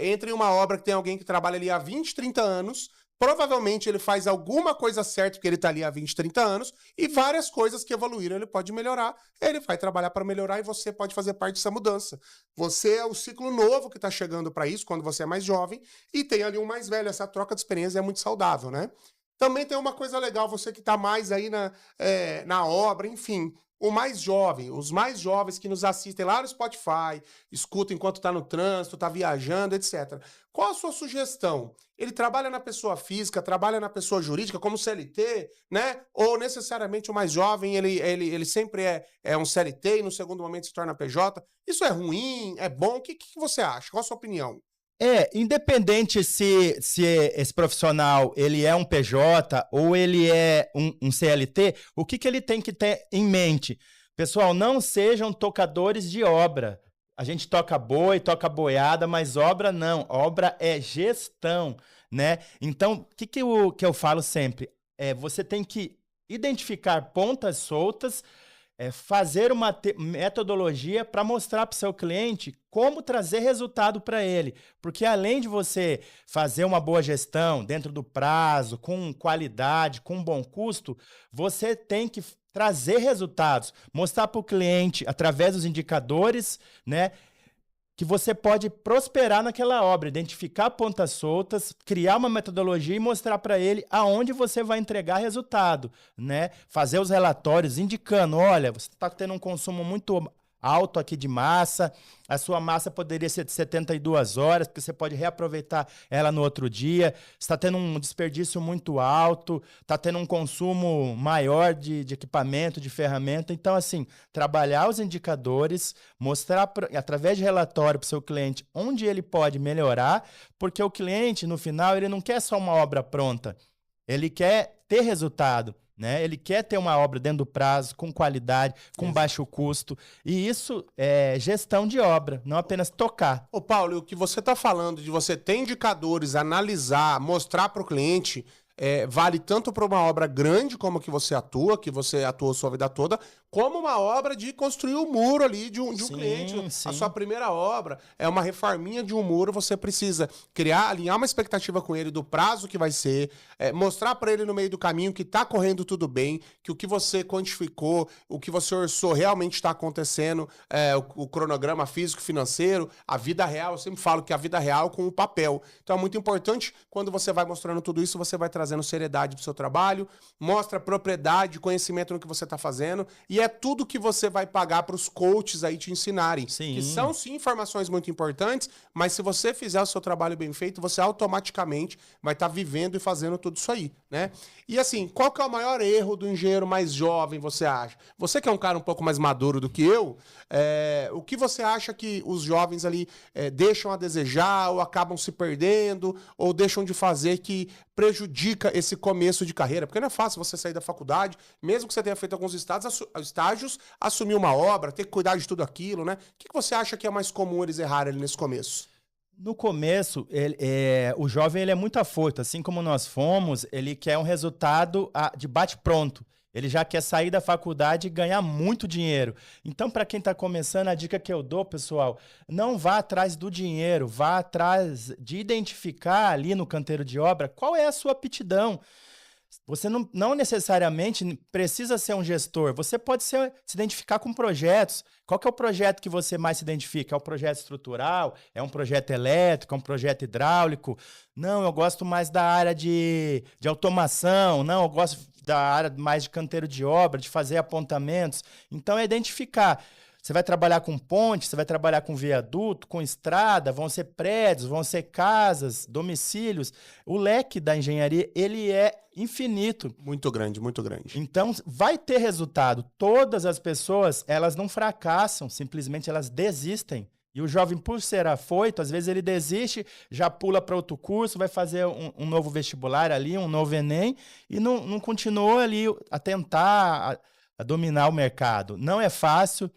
entre em uma obra que tem alguém que trabalha ali há 20, 30 anos, provavelmente ele faz alguma coisa certa porque ele está ali há 20, 30 anos, e várias coisas que evoluíram ele pode melhorar, ele vai trabalhar para melhorar e você pode fazer parte dessa mudança. Você é o ciclo novo que está chegando para isso, quando você é mais jovem, e tem ali um mais velho. Essa troca de experiência é muito saudável, né? Também tem uma coisa legal, você que está mais aí na obra, enfim, os mais jovens que nos assistem lá no Spotify, escutam enquanto está no trânsito, está viajando, etc. Qual a sua sugestão? Ele trabalha na pessoa física, trabalha na pessoa jurídica, como CLT, né? Ou necessariamente o mais jovem, ele sempre é um CLT e no segundo momento se torna PJ? Isso é ruim? É bom? O que você acha? Qual a sua opinião? Independente se esse profissional ele é um PJ ou ele é um CLT, o que ele tem que ter em mente? Pessoal, não sejam tocadores de obra. A gente toca boi, toca boiada, mas obra não. Obra é gestão, né? Então, o que eu falo sempre? Você tem que identificar pontas soltas, fazer uma metodologia para mostrar para o seu cliente como trazer resultado para ele. Porque além de você fazer uma boa gestão dentro do prazo, com qualidade, com bom custo, você tem que trazer resultados, mostrar para o cliente, através dos indicadores, né, que você pode prosperar naquela obra, identificar pontas soltas, criar uma metodologia e mostrar para ele aonde você vai entregar resultado, né? Fazer os relatórios indicando, olha, você está tendo um consumo muito alto aqui de massa, a sua massa poderia ser de 72 horas, porque você pode reaproveitar ela no outro dia, está tendo um desperdício muito alto, está tendo um consumo maior de equipamento, de ferramenta. Então, assim, trabalhar os indicadores, mostrar através de relatório para o seu cliente onde ele pode melhorar, porque o cliente, no final, ele não quer só uma obra pronta, ele quer ter resultado. Né? Ele quer ter uma obra dentro do prazo, com qualidade, com baixo custo. E isso é gestão de obra, não apenas tocar. Ô Paulo, o que você está falando de você ter indicadores, analisar, mostrar para o cliente, vale tanto para uma obra grande como que você atuou sua vida toda, como uma obra de construir o muro ali de um cliente. Sim. A sua primeira obra é uma reforminha de um muro, você precisa alinhar uma expectativa com ele do prazo que vai ser, mostrar para ele no meio do caminho que está correndo tudo bem, que o que você quantificou, o que você orçou realmente está acontecendo, o cronograma físico-financeiro, a vida real. Eu sempre falo que a vida real com o papel. Então é muito importante, quando você vai mostrando tudo isso, você vai trazendo seriedade para o seu trabalho, mostra propriedade, conhecimento no que você está fazendo, e é tudo que você vai pagar para os coaches aí te ensinarem. Sim. Que são, sim, informações muito importantes, mas se você fizer o seu trabalho bem feito, você automaticamente vai estar vivendo e fazendo tudo isso aí, né? E assim, qual que é o maior erro do engenheiro mais jovem, você acha? Você que é um cara um pouco mais maduro do que eu, o que você acha que os jovens ali deixam a desejar, ou acabam se perdendo, ou deixam de fazer que prejudica esse começo de carreira? Porque não é fácil você sair da faculdade, mesmo que você tenha feito alguns estágios, assumir uma obra, ter que cuidar de tudo aquilo, né? O que você acha que é mais comum eles errarem ali nesse começo? No começo, o jovem ele é muito afoito, assim como nós fomos, ele quer um resultado de bate-pronto. Ele já quer sair da faculdade e ganhar muito dinheiro. Então, para quem está começando, a dica que eu dou, pessoal, não vá atrás do dinheiro, vá atrás de identificar ali no canteiro de obra qual é a sua aptidão. Você não necessariamente precisa ser um gestor, você pode se identificar com projetos. Qual que é o projeto que você mais se identifica? É um projeto estrutural? É um projeto elétrico? É um projeto hidráulico? Não, eu gosto mais da área de automação. Não, eu gosto da área mais de canteiro de obra, de fazer apontamentos. Então, é identificar. Você vai trabalhar com ponte, você vai trabalhar com viaduto, com estrada, vão ser prédios, vão ser casas, domicílios. O leque da engenharia, ele é infinito. Muito grande, muito grande. Então, vai ter resultado. Todas as pessoas, elas não fracassam, simplesmente elas desistem. E o jovem, por ser afoito, às vezes ele desiste, já pula para outro curso, vai fazer um novo vestibular ali, um novo Enem, e não continuou ali a tentar a dominar o mercado. Não é fácil.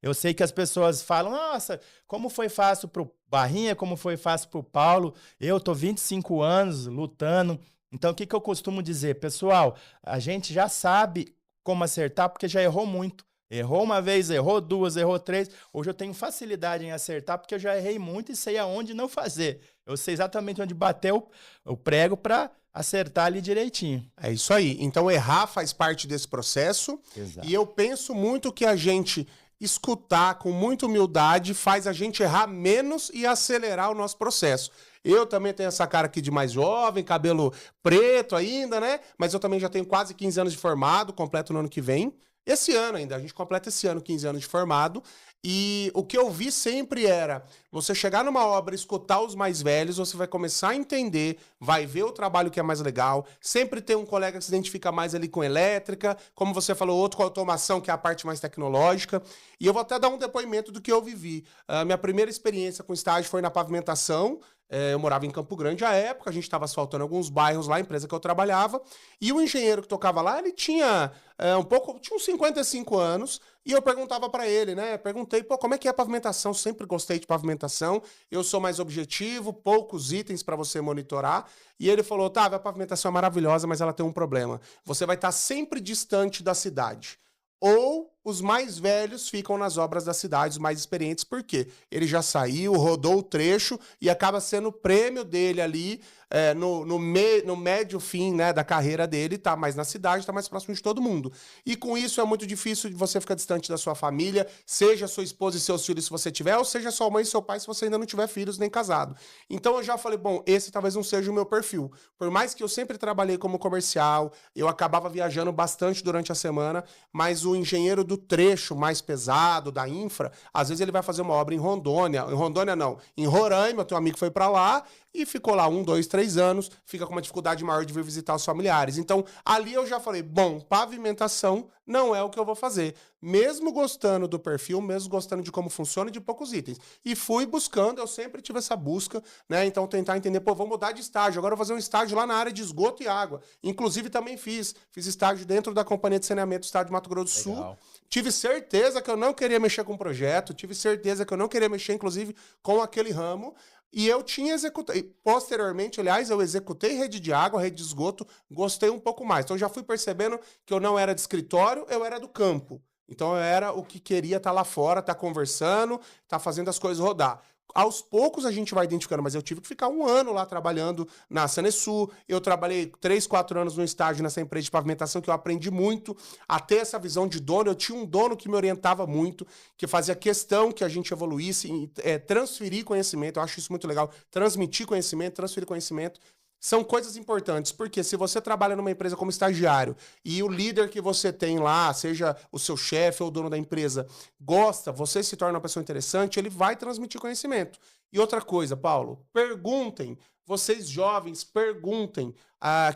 Eu sei que as pessoas falam, nossa, como foi fácil para o Barrinha, como foi fácil para o Paulo. Eu estou 25 anos lutando. Então, o que eu costumo dizer? Pessoal, a gente já sabe como acertar, porque já errou muito. Errou uma vez, errou duas, errou três. Hoje eu tenho facilidade em acertar, porque eu já errei muito e sei aonde não fazer. Eu sei exatamente onde bater o prego para acertar ali direitinho. É isso aí. Então, errar faz parte desse processo. Exato. E eu penso muito que a gente escutar com muita humildade faz a gente errar menos e acelerar o nosso processo. Eu também tenho essa cara aqui de mais jovem, cabelo preto ainda, né? Mas eu também já tenho quase 15 anos de formado, completo no ano que vem. Esse ano ainda, a gente completa esse ano 15 anos de formado. E o que eu vi sempre era, você chegar numa obra, escutar os mais velhos, você vai começar a entender, vai ver o trabalho que é mais legal, sempre tem um colega que se identifica mais ali com elétrica, como você falou, outro com automação, que é a parte mais tecnológica. E eu vou até dar um depoimento do que eu vivi. A minha primeira experiência com estágio foi na pavimentação, Eu morava em Campo Grande à época, a gente estava asfaltando alguns bairros lá, a empresa que eu trabalhava, e o engenheiro que tocava lá, ele tinha tinha uns 55 anos, e eu perguntava para ele, né? Perguntei, pô, como é que é a pavimentação? Sempre gostei de pavimentação, eu sou mais objetivo, poucos itens para você monitorar. E ele falou, tá, a pavimentação é maravilhosa, mas ela tem um problema. Você vai estar sempre distante da cidade. Ou os mais velhos ficam nas obras da cidade, os mais experientes, porque ele já saiu, rodou o trecho e acaba sendo o prêmio dele ali no médio fim, né, da carreira dele, tá mais na cidade, tá mais próximo de todo mundo. E com isso é muito difícil de você ficar distante da sua família, seja sua esposa e seus filhos se você tiver, ou seja sua mãe e seu pai se você ainda não tiver filhos nem casado. Então eu já falei, bom, esse talvez não seja o meu perfil. Por mais que eu sempre trabalhei como comercial, eu acabava viajando bastante durante a semana, mas o engenheiro do trecho mais pesado, da infra, às vezes ele vai fazer uma obra em Rondônia não, em Roraima, teu amigo foi pra lá, e ficou lá 1, 2, 3 anos, fica com uma dificuldade maior de vir visitar os familiares. Então, ali eu já falei, bom, pavimentação não é o que eu vou fazer. Mesmo gostando do perfil, mesmo gostando de como funciona e de poucos itens. E fui buscando, eu sempre tive essa busca, né? Então, tentar entender, pô, vou mudar de estágio, agora eu vou fazer um estágio lá na área de esgoto e água. Inclusive, também fiz estágio dentro da Companhia de Saneamento do Estado de Mato Grosso do Sul. Legal. Tive certeza que eu não queria mexer com o projeto, tive certeza que eu não queria mexer, inclusive, com aquele ramo. E eu tinha executado. Posteriormente, aliás, eu executei rede de água, rede de esgoto, gostei um pouco mais. Então, já fui percebendo que eu não era de escritório, eu era do campo. Então, eu era o que queria estar lá fora, estar conversando, estar fazendo as coisas rodar. Aos poucos a gente vai identificando, mas eu tive que ficar 1 ano lá trabalhando na Sanesul. Eu trabalhei 3, 4 anos no estágio nessa empresa de pavimentação, que eu aprendi muito a ter essa visão de dono. Eu tinha um dono que me orientava muito, que fazia questão que a gente evoluísse, transferir conhecimento. Eu acho isso muito legal. Transmitir conhecimento, transferir conhecimento. São coisas importantes, porque se você trabalha numa empresa como estagiário e o líder que você tem lá, seja o seu chefe ou o dono da empresa, gosta, você se torna uma pessoa interessante, ele vai transmitir conhecimento. E outra coisa, Paulo, perguntem, vocês jovens, perguntem.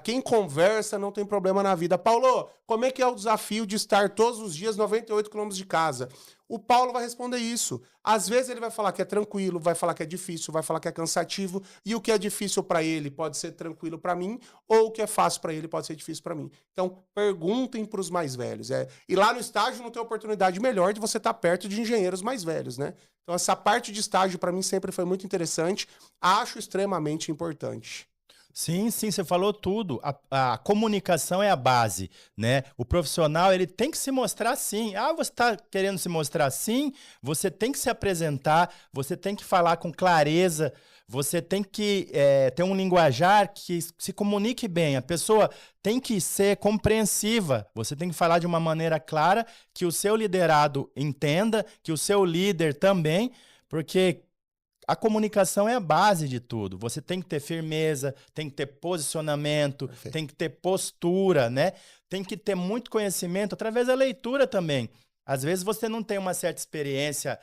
Quem conversa não tem problema na vida. Paulo, como é que é o desafio de estar todos os dias 98 quilômetros de casa? O Paulo vai responder isso. Às vezes ele vai falar que é tranquilo, vai falar que é difícil, vai falar que é cansativo, e o que é difícil para ele pode ser tranquilo para mim, ou o que é fácil para ele pode ser difícil para mim. Então, perguntem para os mais velhos. E lá no estágio não tem oportunidade melhor de você estar perto de engenheiros mais velhos, né? Então, essa parte de estágio para mim sempre foi muito interessante, acho extremamente importante. Sim, sim, você falou tudo. A comunicação é a base, né? O profissional, ele tem que se mostrar assim. Você está querendo se mostrar assim? Você tem que se apresentar, você tem que falar com clareza, você tem que ter um linguajar que se comunique bem. A pessoa tem que ser compreensiva. Você tem que falar de uma maneira clara, que o seu liderado entenda, que o seu líder também, porque a comunicação é a base de tudo. Você tem que ter firmeza, tem que ter posicionamento, Perfeito. tem que ter postura, né? Tem que ter muito conhecimento através da leitura também. Às vezes você não tem uma certa experiência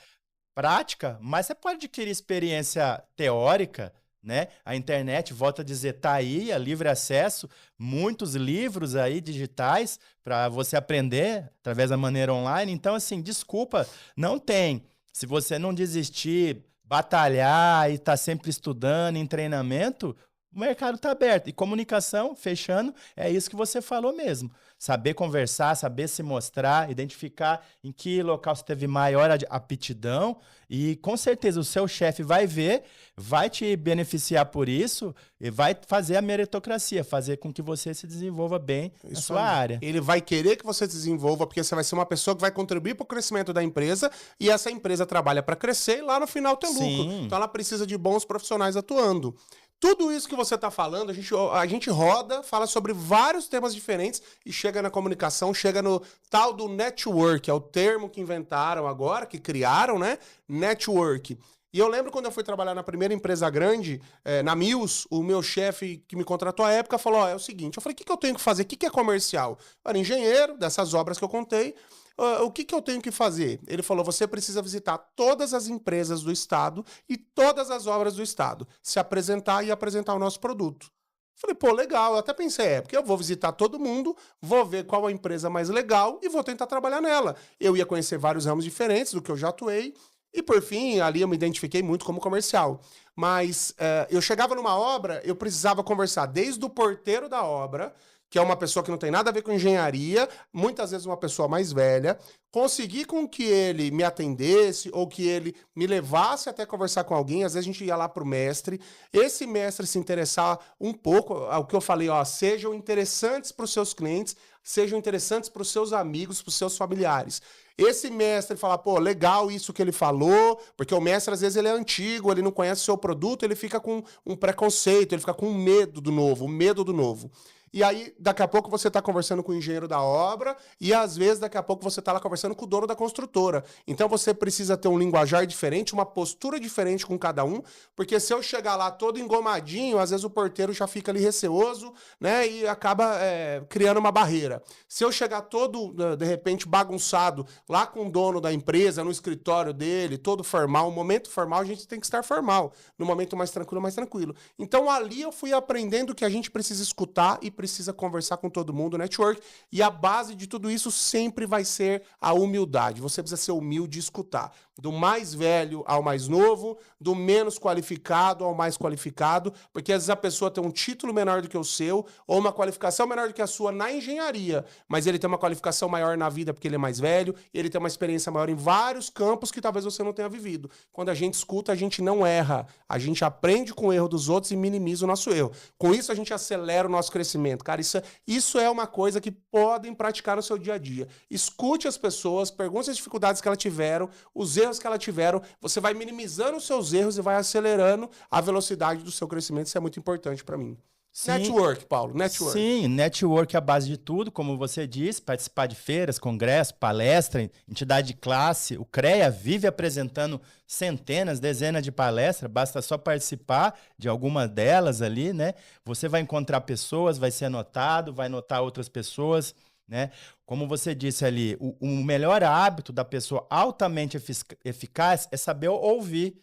prática, mas você pode adquirir experiência teórica, né? A internet, volto a dizer, tá aí, é livre acesso, muitos livros aí digitais para você aprender através da maneira online. Então, assim, desculpa, não tem. Se você não desistir, batalhar e estar sempre estudando, em treinamento, o mercado está aberto. E comunicação, fechando, é isso que você falou mesmo. Saber conversar, saber se mostrar, identificar em que local você teve maior aptidão e com certeza o seu chefe vai ver, vai te beneficiar por isso e vai fazer a meritocracia, fazer com que você se desenvolva bem na sua área. Ele vai querer que você desenvolva, porque você vai ser uma pessoa que vai contribuir para o crescimento da empresa e essa empresa trabalha para crescer e lá no final ter lucro. Sim. Então ela precisa de bons profissionais atuando. Tudo isso que você está falando, a gente roda, fala sobre vários temas diferentes e chega na comunicação, chega no tal do network, é o termo que inventaram agora, que criaram, né? Network. E eu lembro quando eu fui trabalhar na primeira empresa grande, na Mills, o meu chefe que me contratou à época falou, é o seguinte, eu falei, o que eu tenho que fazer? O que é comercial? Eu era engenheiro dessas obras que eu contei, o que eu tenho que fazer? Ele falou, você precisa visitar todas as empresas do estado e todas as obras do estado, se apresentar e apresentar o nosso produto. Falei, pô, legal, eu até pensei, porque eu vou visitar todo mundo, vou ver qual a empresa mais legal e vou tentar trabalhar nela. Eu ia conhecer vários ramos diferentes do que eu já atuei, E por fim, ali eu me identifiquei muito como comercial. Mas eu chegava numa obra, eu precisava conversar desde o porteiro da obra, que é uma pessoa que não tem nada a ver com engenharia, muitas vezes uma pessoa mais velha, conseguir com que ele me atendesse ou que ele me levasse até conversar com alguém. Às vezes a gente ia lá pro mestre, esse mestre se interessar um pouco, ao que eu falei, ó, sejam interessantes para os seus clientes, sejam interessantes para os seus amigos, para os seus familiares. Esse mestre fala, pô, legal isso que ele falou, porque o mestre, às vezes, ele é antigo, ele não conhece o seu produto, ele fica com um preconceito, ele fica com medo do novo, o medo do novo. E aí, daqui a pouco, você está conversando com o engenheiro da obra e, às vezes, daqui a pouco, você está lá conversando com o dono da construtora. Então, você precisa ter um linguajar diferente, uma postura diferente com cada um, porque se eu chegar lá todo engomadinho, às vezes o porteiro já fica ali receoso, né, e acaba criando uma barreira. Se eu chegar todo, de repente, bagunçado, lá com o dono da empresa, no escritório dele, todo formal, no momento formal, a gente tem que estar formal. No momento mais tranquilo, mais tranquilo. Então, ali eu fui aprendendo que a gente precisa escutar e precisa conversar com todo mundo, network, e a base de tudo isso sempre vai ser a humildade. Você precisa ser humilde e escutar. Do mais velho ao mais novo, do menos qualificado ao mais qualificado, porque às vezes a pessoa tem um título menor do que o seu, ou uma qualificação menor do que a sua na engenharia, mas ele tem uma qualificação maior na vida porque ele é mais velho, ele tem uma experiência maior em vários campos que talvez você não tenha vivido. Quando a gente escuta, a gente não erra. A gente aprende com o erro dos outros e minimiza o nosso erro. Com isso, a gente acelera o nosso crescimento. Cara, isso é uma coisa que podem praticar no seu dia a dia. Escute as pessoas, pergunte as dificuldades que elas tiveram, os erros que elas tiveram, você vai minimizando os seus erros e vai acelerando a velocidade do seu crescimento. Isso é muito importante para mim. Sim. Network, Paulo, network. Sim, network é a base de tudo, como você disse, participar de feiras, congressos, palestra, entidade de classe. O CREA vive apresentando centenas, dezenas de palestras, basta só participar de alguma delas ali, né? Você vai encontrar pessoas, vai ser anotado, vai notar outras pessoas, né? Como você disse ali, o melhor hábito da pessoa altamente eficaz é saber ouvir.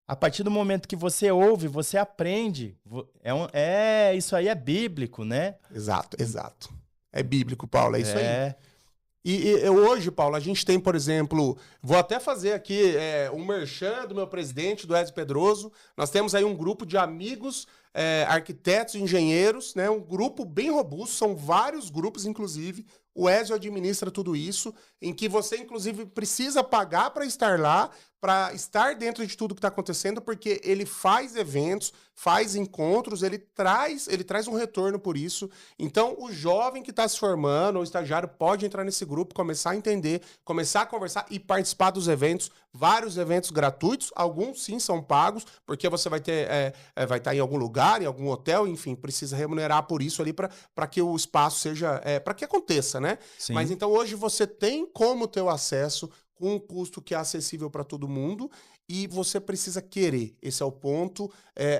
A partir do momento que você ouve, você aprende. Isso aí é bíblico, né? Exato, exato. É bíblico, Paulo, é isso aí. E hoje, Paulo, a gente tem, por exemplo, vou até fazer aqui um merchan do meu presidente, do Ezio Pedroso. Nós temos aí um grupo de amigos, arquitetos e engenheiros, né? Um grupo bem robusto, são vários grupos, inclusive. O Ezio administra tudo isso, em que você, inclusive, precisa pagar para estar lá, para estar dentro de tudo que está acontecendo, porque ele faz eventos, faz encontros, ele traz um retorno por isso. Então, o jovem que está se formando, o estagiário, pode entrar nesse grupo, começar a entender, começar a conversar e participar dos eventos, vários eventos gratuitos, alguns sim são pagos, porque você vai estar em algum lugar, em algum hotel, enfim, precisa remunerar por isso ali para que o espaço seja, para que aconteça, né? Sim. Mas então hoje você tem como ter o acesso com um custo que é acessível para todo mundo e você precisa querer. Esse é o ponto.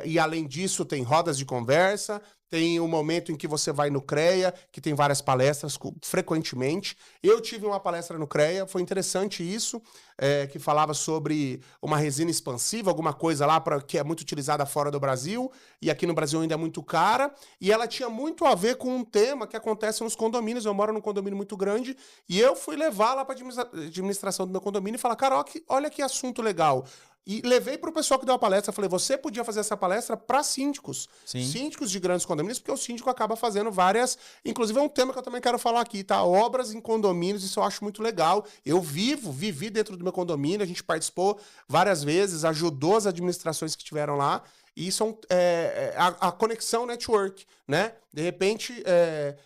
E além disso, tem rodas de conversa, tem o momento em que você vai no CREA, que tem várias palestras frequentemente. Eu tive uma palestra no CREA, foi interessante isso, que falava sobre uma resina expansiva, alguma coisa lá que é muito utilizada fora do Brasil, e aqui no Brasil ainda é muito cara, e ela tinha muito a ver com um tema que acontece nos condomínios. Eu moro num condomínio muito grande, e eu fui levar lá para a administração do meu condomínio e falar, cara, olha que assunto legal. E levei para o pessoal que deu a palestra, falei, você podia fazer essa palestra para síndicos. Sim. Síndicos de grandes condomínios, porque o síndico acaba fazendo várias... Inclusive é um tema que eu também quero falar aqui, tá? Obras em condomínios, isso eu acho muito legal. Eu vivi dentro do meu condomínio, a gente participou várias vezes, ajudou as administrações que estiveram lá. E isso a conexão network, né? De repente,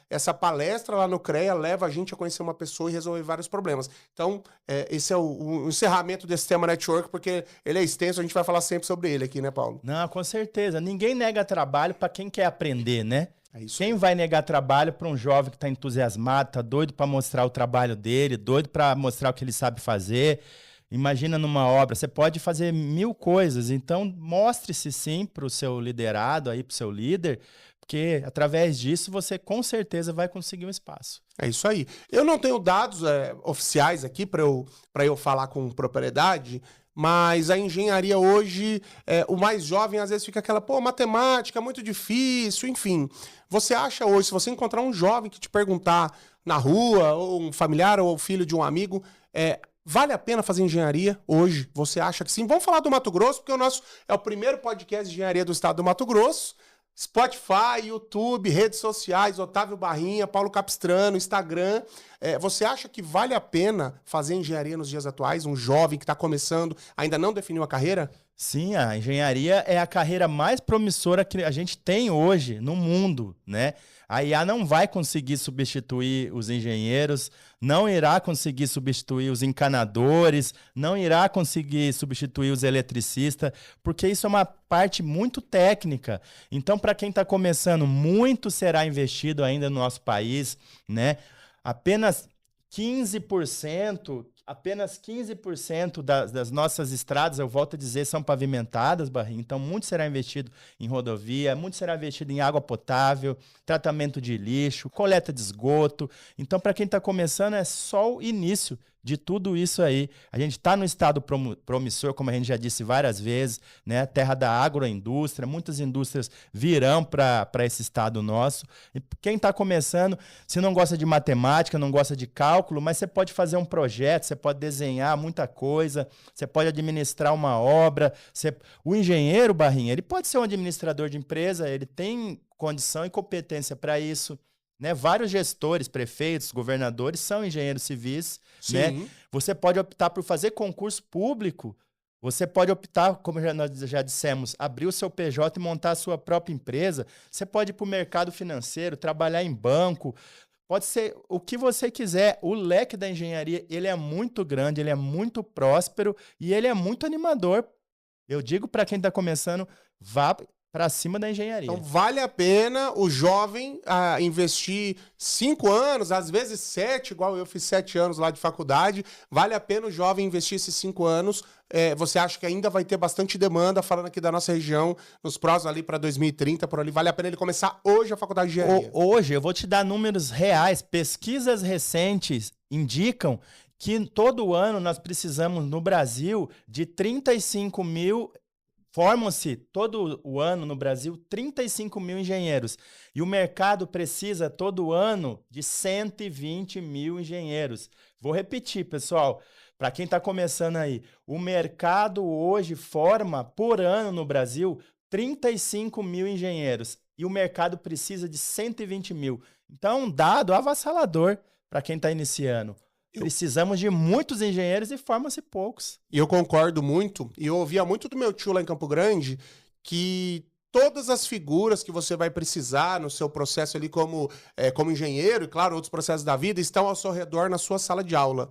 essa palestra lá no CREA leva a gente a conhecer uma pessoa e resolver vários problemas. Então, esse é o encerramento desse tema network, porque ele é extenso, a gente vai falar sempre sobre ele aqui, né, Paulo? Não, com certeza. Ninguém nega trabalho para quem quer aprender, né? É isso. Quem vai negar trabalho para um jovem que está entusiasmado, tá doido para mostrar o trabalho dele, doido para mostrar o que ele sabe fazer? Imagina numa obra, você pode fazer 1000 coisas, então mostre-se sim para o seu liderado, para o seu líder, porque através disso você com certeza vai conseguir um espaço. É isso aí. Eu não tenho dados oficiais aqui para eu falar com propriedade, mas a engenharia hoje, o mais jovem às vezes fica aquela, matemática é muito difícil, enfim. Você acha hoje, se você encontrar um jovem que te perguntar na rua, ou um familiar ou filho de um amigo, Vale a pena fazer engenharia hoje? Você acha que sim? Vamos falar do Mato Grosso, porque o nosso é o primeiro podcast de engenharia do estado do Mato Grosso. Spotify, YouTube, redes sociais, Otávio Barrinha, Paulo Capistrano, Instagram. Você acha que vale a pena fazer engenharia nos dias atuais? Um jovem que está começando, ainda não definiu a carreira? Sim, a engenharia é a carreira mais promissora que a gente tem hoje no mundo, né? A IA não vai conseguir substituir os engenheiros, não irá conseguir substituir os encanadores, não irá conseguir substituir os eletricistas, porque isso é uma parte muito técnica. Então, para quem está começando, muito será investido ainda no nosso país, né? Apenas 15% das nossas estradas, eu volto a dizer, são pavimentadas, Barrinho. Então, muito será investido em rodovia, muito será investido em água potável, tratamento de lixo, coleta de esgoto. Então, para quem está começando, é só o início de tudo isso aí. A gente está no estado promissor, como a gente já disse várias vezes, né? Terra da agroindústria, muitas indústrias virão para esse estado nosso. E quem está começando, se não gosta de matemática, não gosta de cálculo, mas você pode fazer um projeto, você pode desenhar muita coisa, você pode administrar uma obra. O engenheiro, Barrinha, ele pode ser um administrador de empresa, ele tem condição e competência para isso. Né? Vários gestores, prefeitos, governadores são engenheiros civis. Né? Você pode optar por fazer concurso público. Você pode optar, como nós já dissemos, abrir o seu PJ e montar a sua própria empresa. Você pode ir para o mercado financeiro, trabalhar em banco. Pode ser o que você quiser. O leque da engenharia, ele é muito grande, ele é muito próspero e ele é muito animador. Eu digo para quem está começando, vá para cima da engenharia. Então, vale a pena o jovem investir 5 anos, às vezes 7, igual eu fiz 7 anos lá de faculdade. Vale a pena o jovem investir esses 5 anos. Você acha que ainda vai ter bastante demanda, falando aqui da nossa região, nos próximos ali para 2030, por ali. Vale a pena ele começar hoje a faculdade de engenharia? Hoje, eu vou te dar números reais. Pesquisas recentes indicam que todo ano nós precisamos, no Brasil, de 35 mil. Formam-se todo o ano no Brasil 35 mil engenheiros. E o mercado precisa todo ano de 120 mil engenheiros. Vou repetir, pessoal, para quem está começando aí. O mercado hoje forma, por ano no Brasil, 35 mil engenheiros. E o mercado precisa de 120 mil. Então, é um dado avassalador para quem está iniciando. Precisamos de muitos engenheiros e forma-se poucos. E eu concordo muito. E eu ouvia muito do meu tio lá em Campo Grande que todas as figuras que você vai precisar no seu processo ali como engenheiro, e claro, outros processos da vida, estão ao seu redor na sua sala de aula.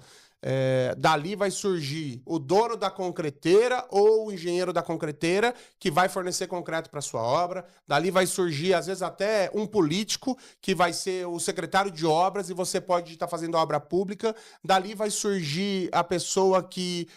Dali vai surgir o dono da concreteira ou o engenheiro da concreteira que vai fornecer concreto para sua obra. Dali vai surgir, às vezes, até um político que vai ser o secretário de obras e você pode estar fazendo obra pública. Dali vai surgir a pessoa que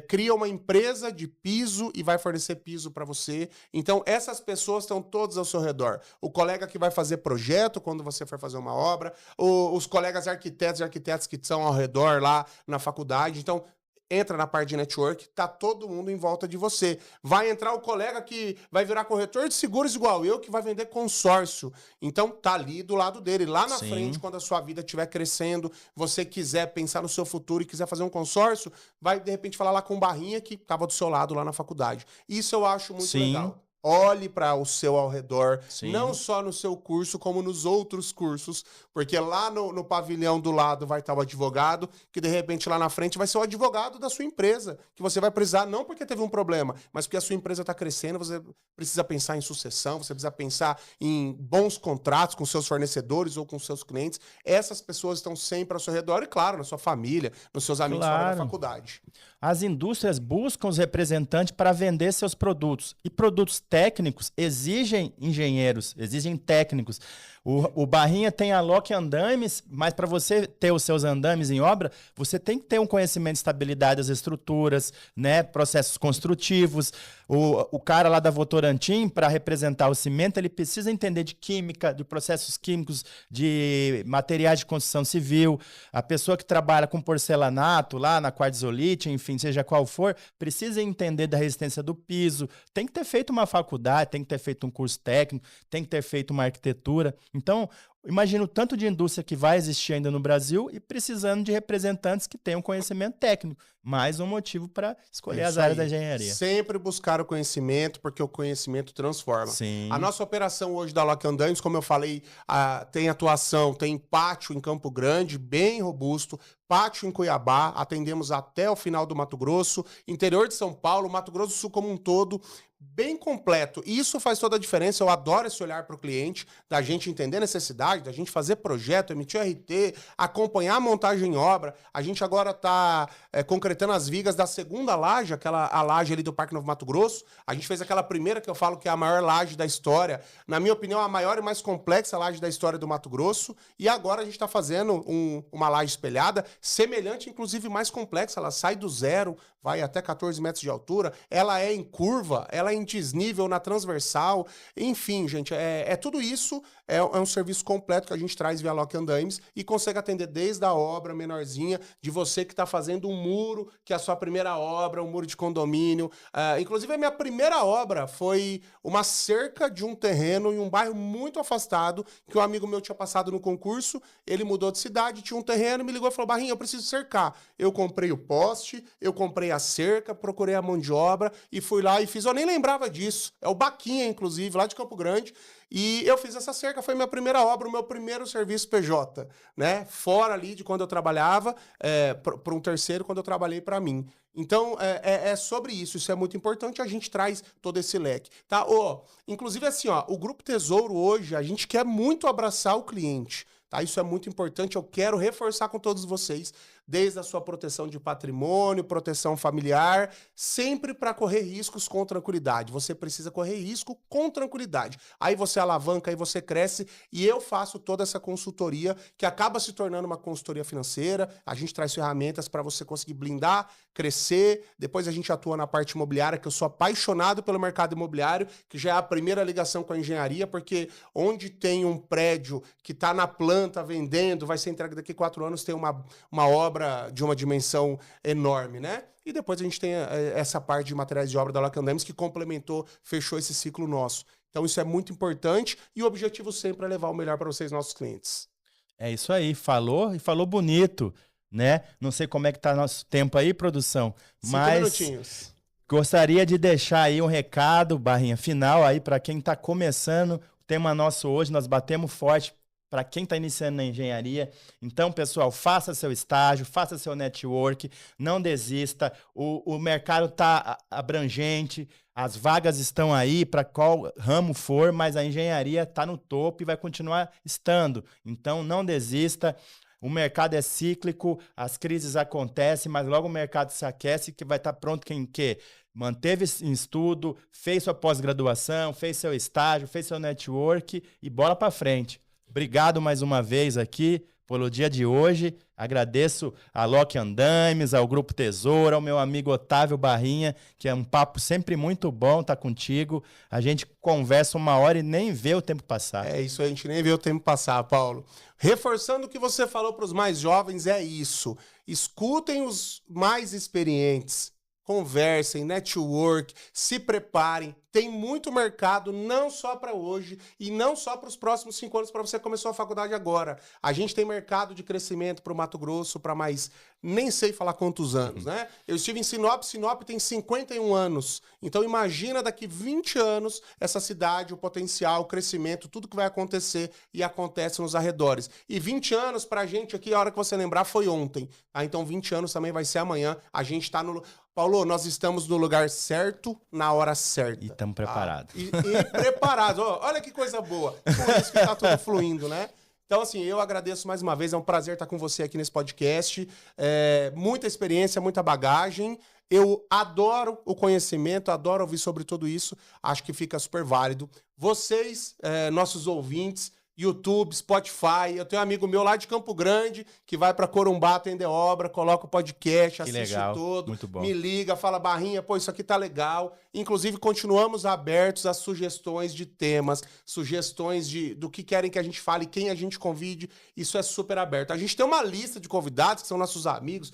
cria uma empresa de piso e vai fornecer piso para você. Então, essas pessoas estão todas ao seu redor. O colega que vai fazer projeto quando você for fazer uma obra, os colegas arquitetos e arquitetas que estão ao redor lá na faculdade. Então, entra na parte de network, tá todo mundo em volta de você. Vai entrar o colega que vai virar corretor de seguros igual eu, que vai vender consórcio. Então, tá ali do lado dele. Lá na frente, quando a sua vida estiver crescendo, você quiser pensar no seu futuro e quiser fazer um consórcio, vai, de repente, falar lá com o Barrinha, que tava do seu lado lá na faculdade. Isso eu acho muito legal. Olhe para o seu ao redor, não só no seu curso, como nos outros cursos, porque lá no pavilhão do lado vai estar o advogado, que de repente lá na frente vai ser o advogado da sua empresa, que você vai precisar não porque teve um problema, mas porque a sua empresa está crescendo, você precisa pensar em sucessão, você precisa pensar em bons contratos com seus fornecedores ou com seus clientes. Essas pessoas estão sempre ao seu redor e, claro, na sua família, nos seus amigos fora da faculdade. As indústrias buscam os representantes para vender seus produtos. E produtos técnicos exigem engenheiros, exigem técnicos. O Barrinha tem a Lock Andames, mas para você ter os seus andames em obra, você tem que ter um conhecimento de estabilidade das estruturas, né, processos construtivos. O cara lá da Votorantim, para representar o cimento, ele precisa entender de química, de processos químicos, de materiais de construção civil. A pessoa que trabalha com porcelanato lá na quartzolite, enfim, seja qual for, precisa entender da resistência do piso. Tem que ter feito uma faculdade, tem que ter feito um curso técnico, tem que ter feito uma arquitetura. Então, Imagina o tanto de indústria que vai existir ainda no Brasil e precisando de representantes que tenham conhecimento técnico. Mais um motivo para escolher as áreas da engenharia. Sempre buscar o conhecimento, porque o conhecimento transforma. Sim. A nossa operação hoje da Lock Andames, como eu falei, tem atuação, tem pátio em Campo Grande, bem robusto, pátio em Cuiabá, atendemos até o final do Mato Grosso, interior de São Paulo, Mato Grosso do Sul como um todo, bem completo. E isso faz toda a diferença. Eu adoro esse olhar para o cliente, da gente entender a necessidade, da gente fazer projeto, emitir RT, acompanhar a montagem em obra. A gente agora está concretando as vigas da segunda laje, a laje ali do Parque Novo Mato Grosso. A gente fez aquela primeira que eu falo que é a maior laje da história. Na minha opinião, a maior e mais complexa laje da história do Mato Grosso. E agora a gente está fazendo uma laje espelhada, semelhante, inclusive mais complexa. Ela sai do zero, vai até 14 metros de altura. Ela é em curva, ela em desnível, na transversal, enfim, gente, tudo isso é um serviço completo que a gente traz via Lock Andames e consegue atender desde a obra menorzinha, de você que está fazendo um muro, que é a sua primeira obra, um muro de condomínio. Inclusive, a minha primeira obra foi uma cerca de um terreno em um bairro muito afastado, que um amigo meu tinha passado no concurso, ele mudou de cidade, tinha um terreno, me ligou e falou, Barrinha, eu preciso cercar. Eu comprei o poste, eu comprei a cerca, procurei a mão de obra e fui lá e fiz, eu nem lembrava disso. É o Baquinha, inclusive, lá de Campo Grande. E eu fiz essa cerca, foi minha primeira obra, o meu primeiro serviço PJ, né? Fora ali de quando eu trabalhava, para um terceiro, quando eu trabalhei para mim. Então, é sobre isso é muito importante, a gente traz todo esse leque, tá? Inclusive, assim, o Grupo Tesouro hoje, a gente quer muito abraçar o cliente, tá? Isso é muito importante, eu quero reforçar com todos vocês, desde a sua proteção de patrimônio, proteção familiar, sempre para correr riscos com tranquilidade. Você precisa correr risco com tranquilidade. Aí você alavanca, aí você cresce, e eu faço toda essa consultoria, que acaba se tornando uma consultoria financeira. A gente traz ferramentas para você conseguir blindar, crescer. Depois a gente atua na parte imobiliária, que eu sou apaixonado pelo mercado imobiliário, que já é a primeira ligação com a engenharia, porque onde tem um prédio que está na planta vendendo, vai ser entregue daqui a 4 anos, tem uma obra de uma dimensão enorme, né? E depois a gente tem essa parte de materiais de obra da Lock Andames que complementou, fechou esse ciclo nosso. Então isso é muito importante e o objetivo sempre é levar o melhor para vocês, nossos clientes. É isso aí, falou e falou bonito, né? Não sei como é que tá nosso tempo aí, produção, 5 mas minutinhos. Gostaria de deixar aí um recado, Barrinha, final aí para quem está começando. O tema nosso hoje, nós batemos forte para quem está iniciando na engenharia. Então, pessoal, faça seu estágio, faça seu network, não desista. O mercado está abrangente, as vagas estão aí para qual ramo for, mas a engenharia está no topo e vai continuar estando. Então, não desista. O mercado é cíclico, as crises acontecem, mas logo o mercado se aquece que vai estar pronto quem quer. Manteve em estudo, fez sua pós-graduação, fez seu estágio, fez seu network e bola para frente. Obrigado mais uma vez aqui pelo dia de hoje. Agradeço a Lock Andames, ao Grupo Tesouro, ao meu amigo Otávio Barrinha, que é um papo sempre muito bom estar contigo. A gente conversa 1 hora e nem vê o tempo passar. É isso, a gente nem vê o tempo passar, Paulo. Reforçando o que você falou para os mais jovens, é isso. Escutem os mais experientes. Conversem, network, se preparem. Tem muito mercado, não só para hoje e não só para os próximos 5 anos, para você começar a faculdade agora. A gente tem mercado de crescimento para o Mato Grosso, para mais, nem sei falar quantos anos, né? Eu estive em Sinop, Sinop tem 51 anos. Então imagina daqui 20 anos essa cidade, o potencial, o crescimento, tudo que vai acontecer e acontece nos arredores. E 20 anos para a gente aqui, a hora que você lembrar, foi ontem. Então 20 anos também vai ser amanhã. A gente está no... Paulo, nós estamos no lugar certo, na hora certa. E estamos preparados. E preparados. Olha que coisa boa. Por isso que tá tudo fluindo, né? Então, assim, eu agradeço mais uma vez. É um prazer estar com você aqui nesse podcast. Muita experiência, muita bagagem. Eu adoro o conhecimento, adoro ouvir sobre tudo isso. Acho que fica super válido. Vocês, nossos ouvintes, YouTube, Spotify. Eu tenho um amigo meu lá de Campo Grande que vai para Corumbá atender obra, coloca o podcast, que assiste legal. todo, Muito bom. Me liga, fala, Barrinha, pô, isso aqui tá legal. Inclusive, continuamos abertos a sugestões de temas, sugestões do que querem que a gente fale, quem a gente convide. Isso é super aberto. A gente tem uma lista de convidados que são nossos amigos,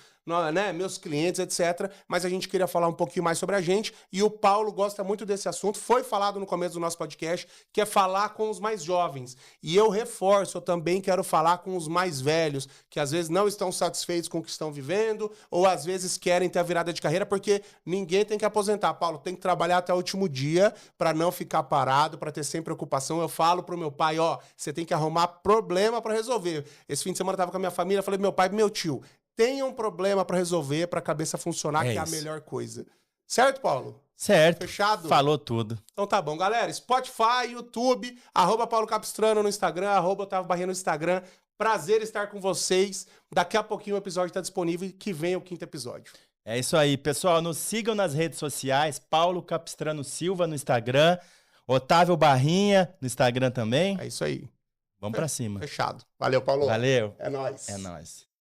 né, meus clientes, etc. Mas a gente queria falar um pouquinho mais sobre a gente. E o Paulo gosta muito desse assunto. Foi falado no começo do nosso podcast, que é falar com os mais jovens. E eu reforço, eu também quero falar com os mais velhos, que às vezes não estão satisfeitos com o que estão vivendo, ou às vezes querem ter a virada de carreira, porque ninguém tem que aposentar. Paulo, tem que trabalhar até o último dia para não ficar parado, para ter sempre ocupação. Eu falo pro meu pai, ó, você tem que arrumar problema para resolver. Esse fim de semana eu tava com a minha família, falei pro meu pai e pro meu tio, tem um problema para resolver, para a cabeça funcionar, que é a melhor coisa. Certo, Paulo? Certo. Fechado? Falou tudo. Então tá bom, galera. Spotify, YouTube, @Paulo Capistrano no Instagram, @Otávio Barrinha no Instagram. Prazer estar com vocês. Daqui a pouquinho o episódio está disponível, que vem o 5º episódio. É isso aí, pessoal. Nos sigam nas redes sociais. Paulo Capistrano Silva no Instagram. Otávio Barrinha no Instagram também. É isso aí. Vamos pra cima. Fechado. Valeu, Paulo. Valeu. É nóis. É nóis.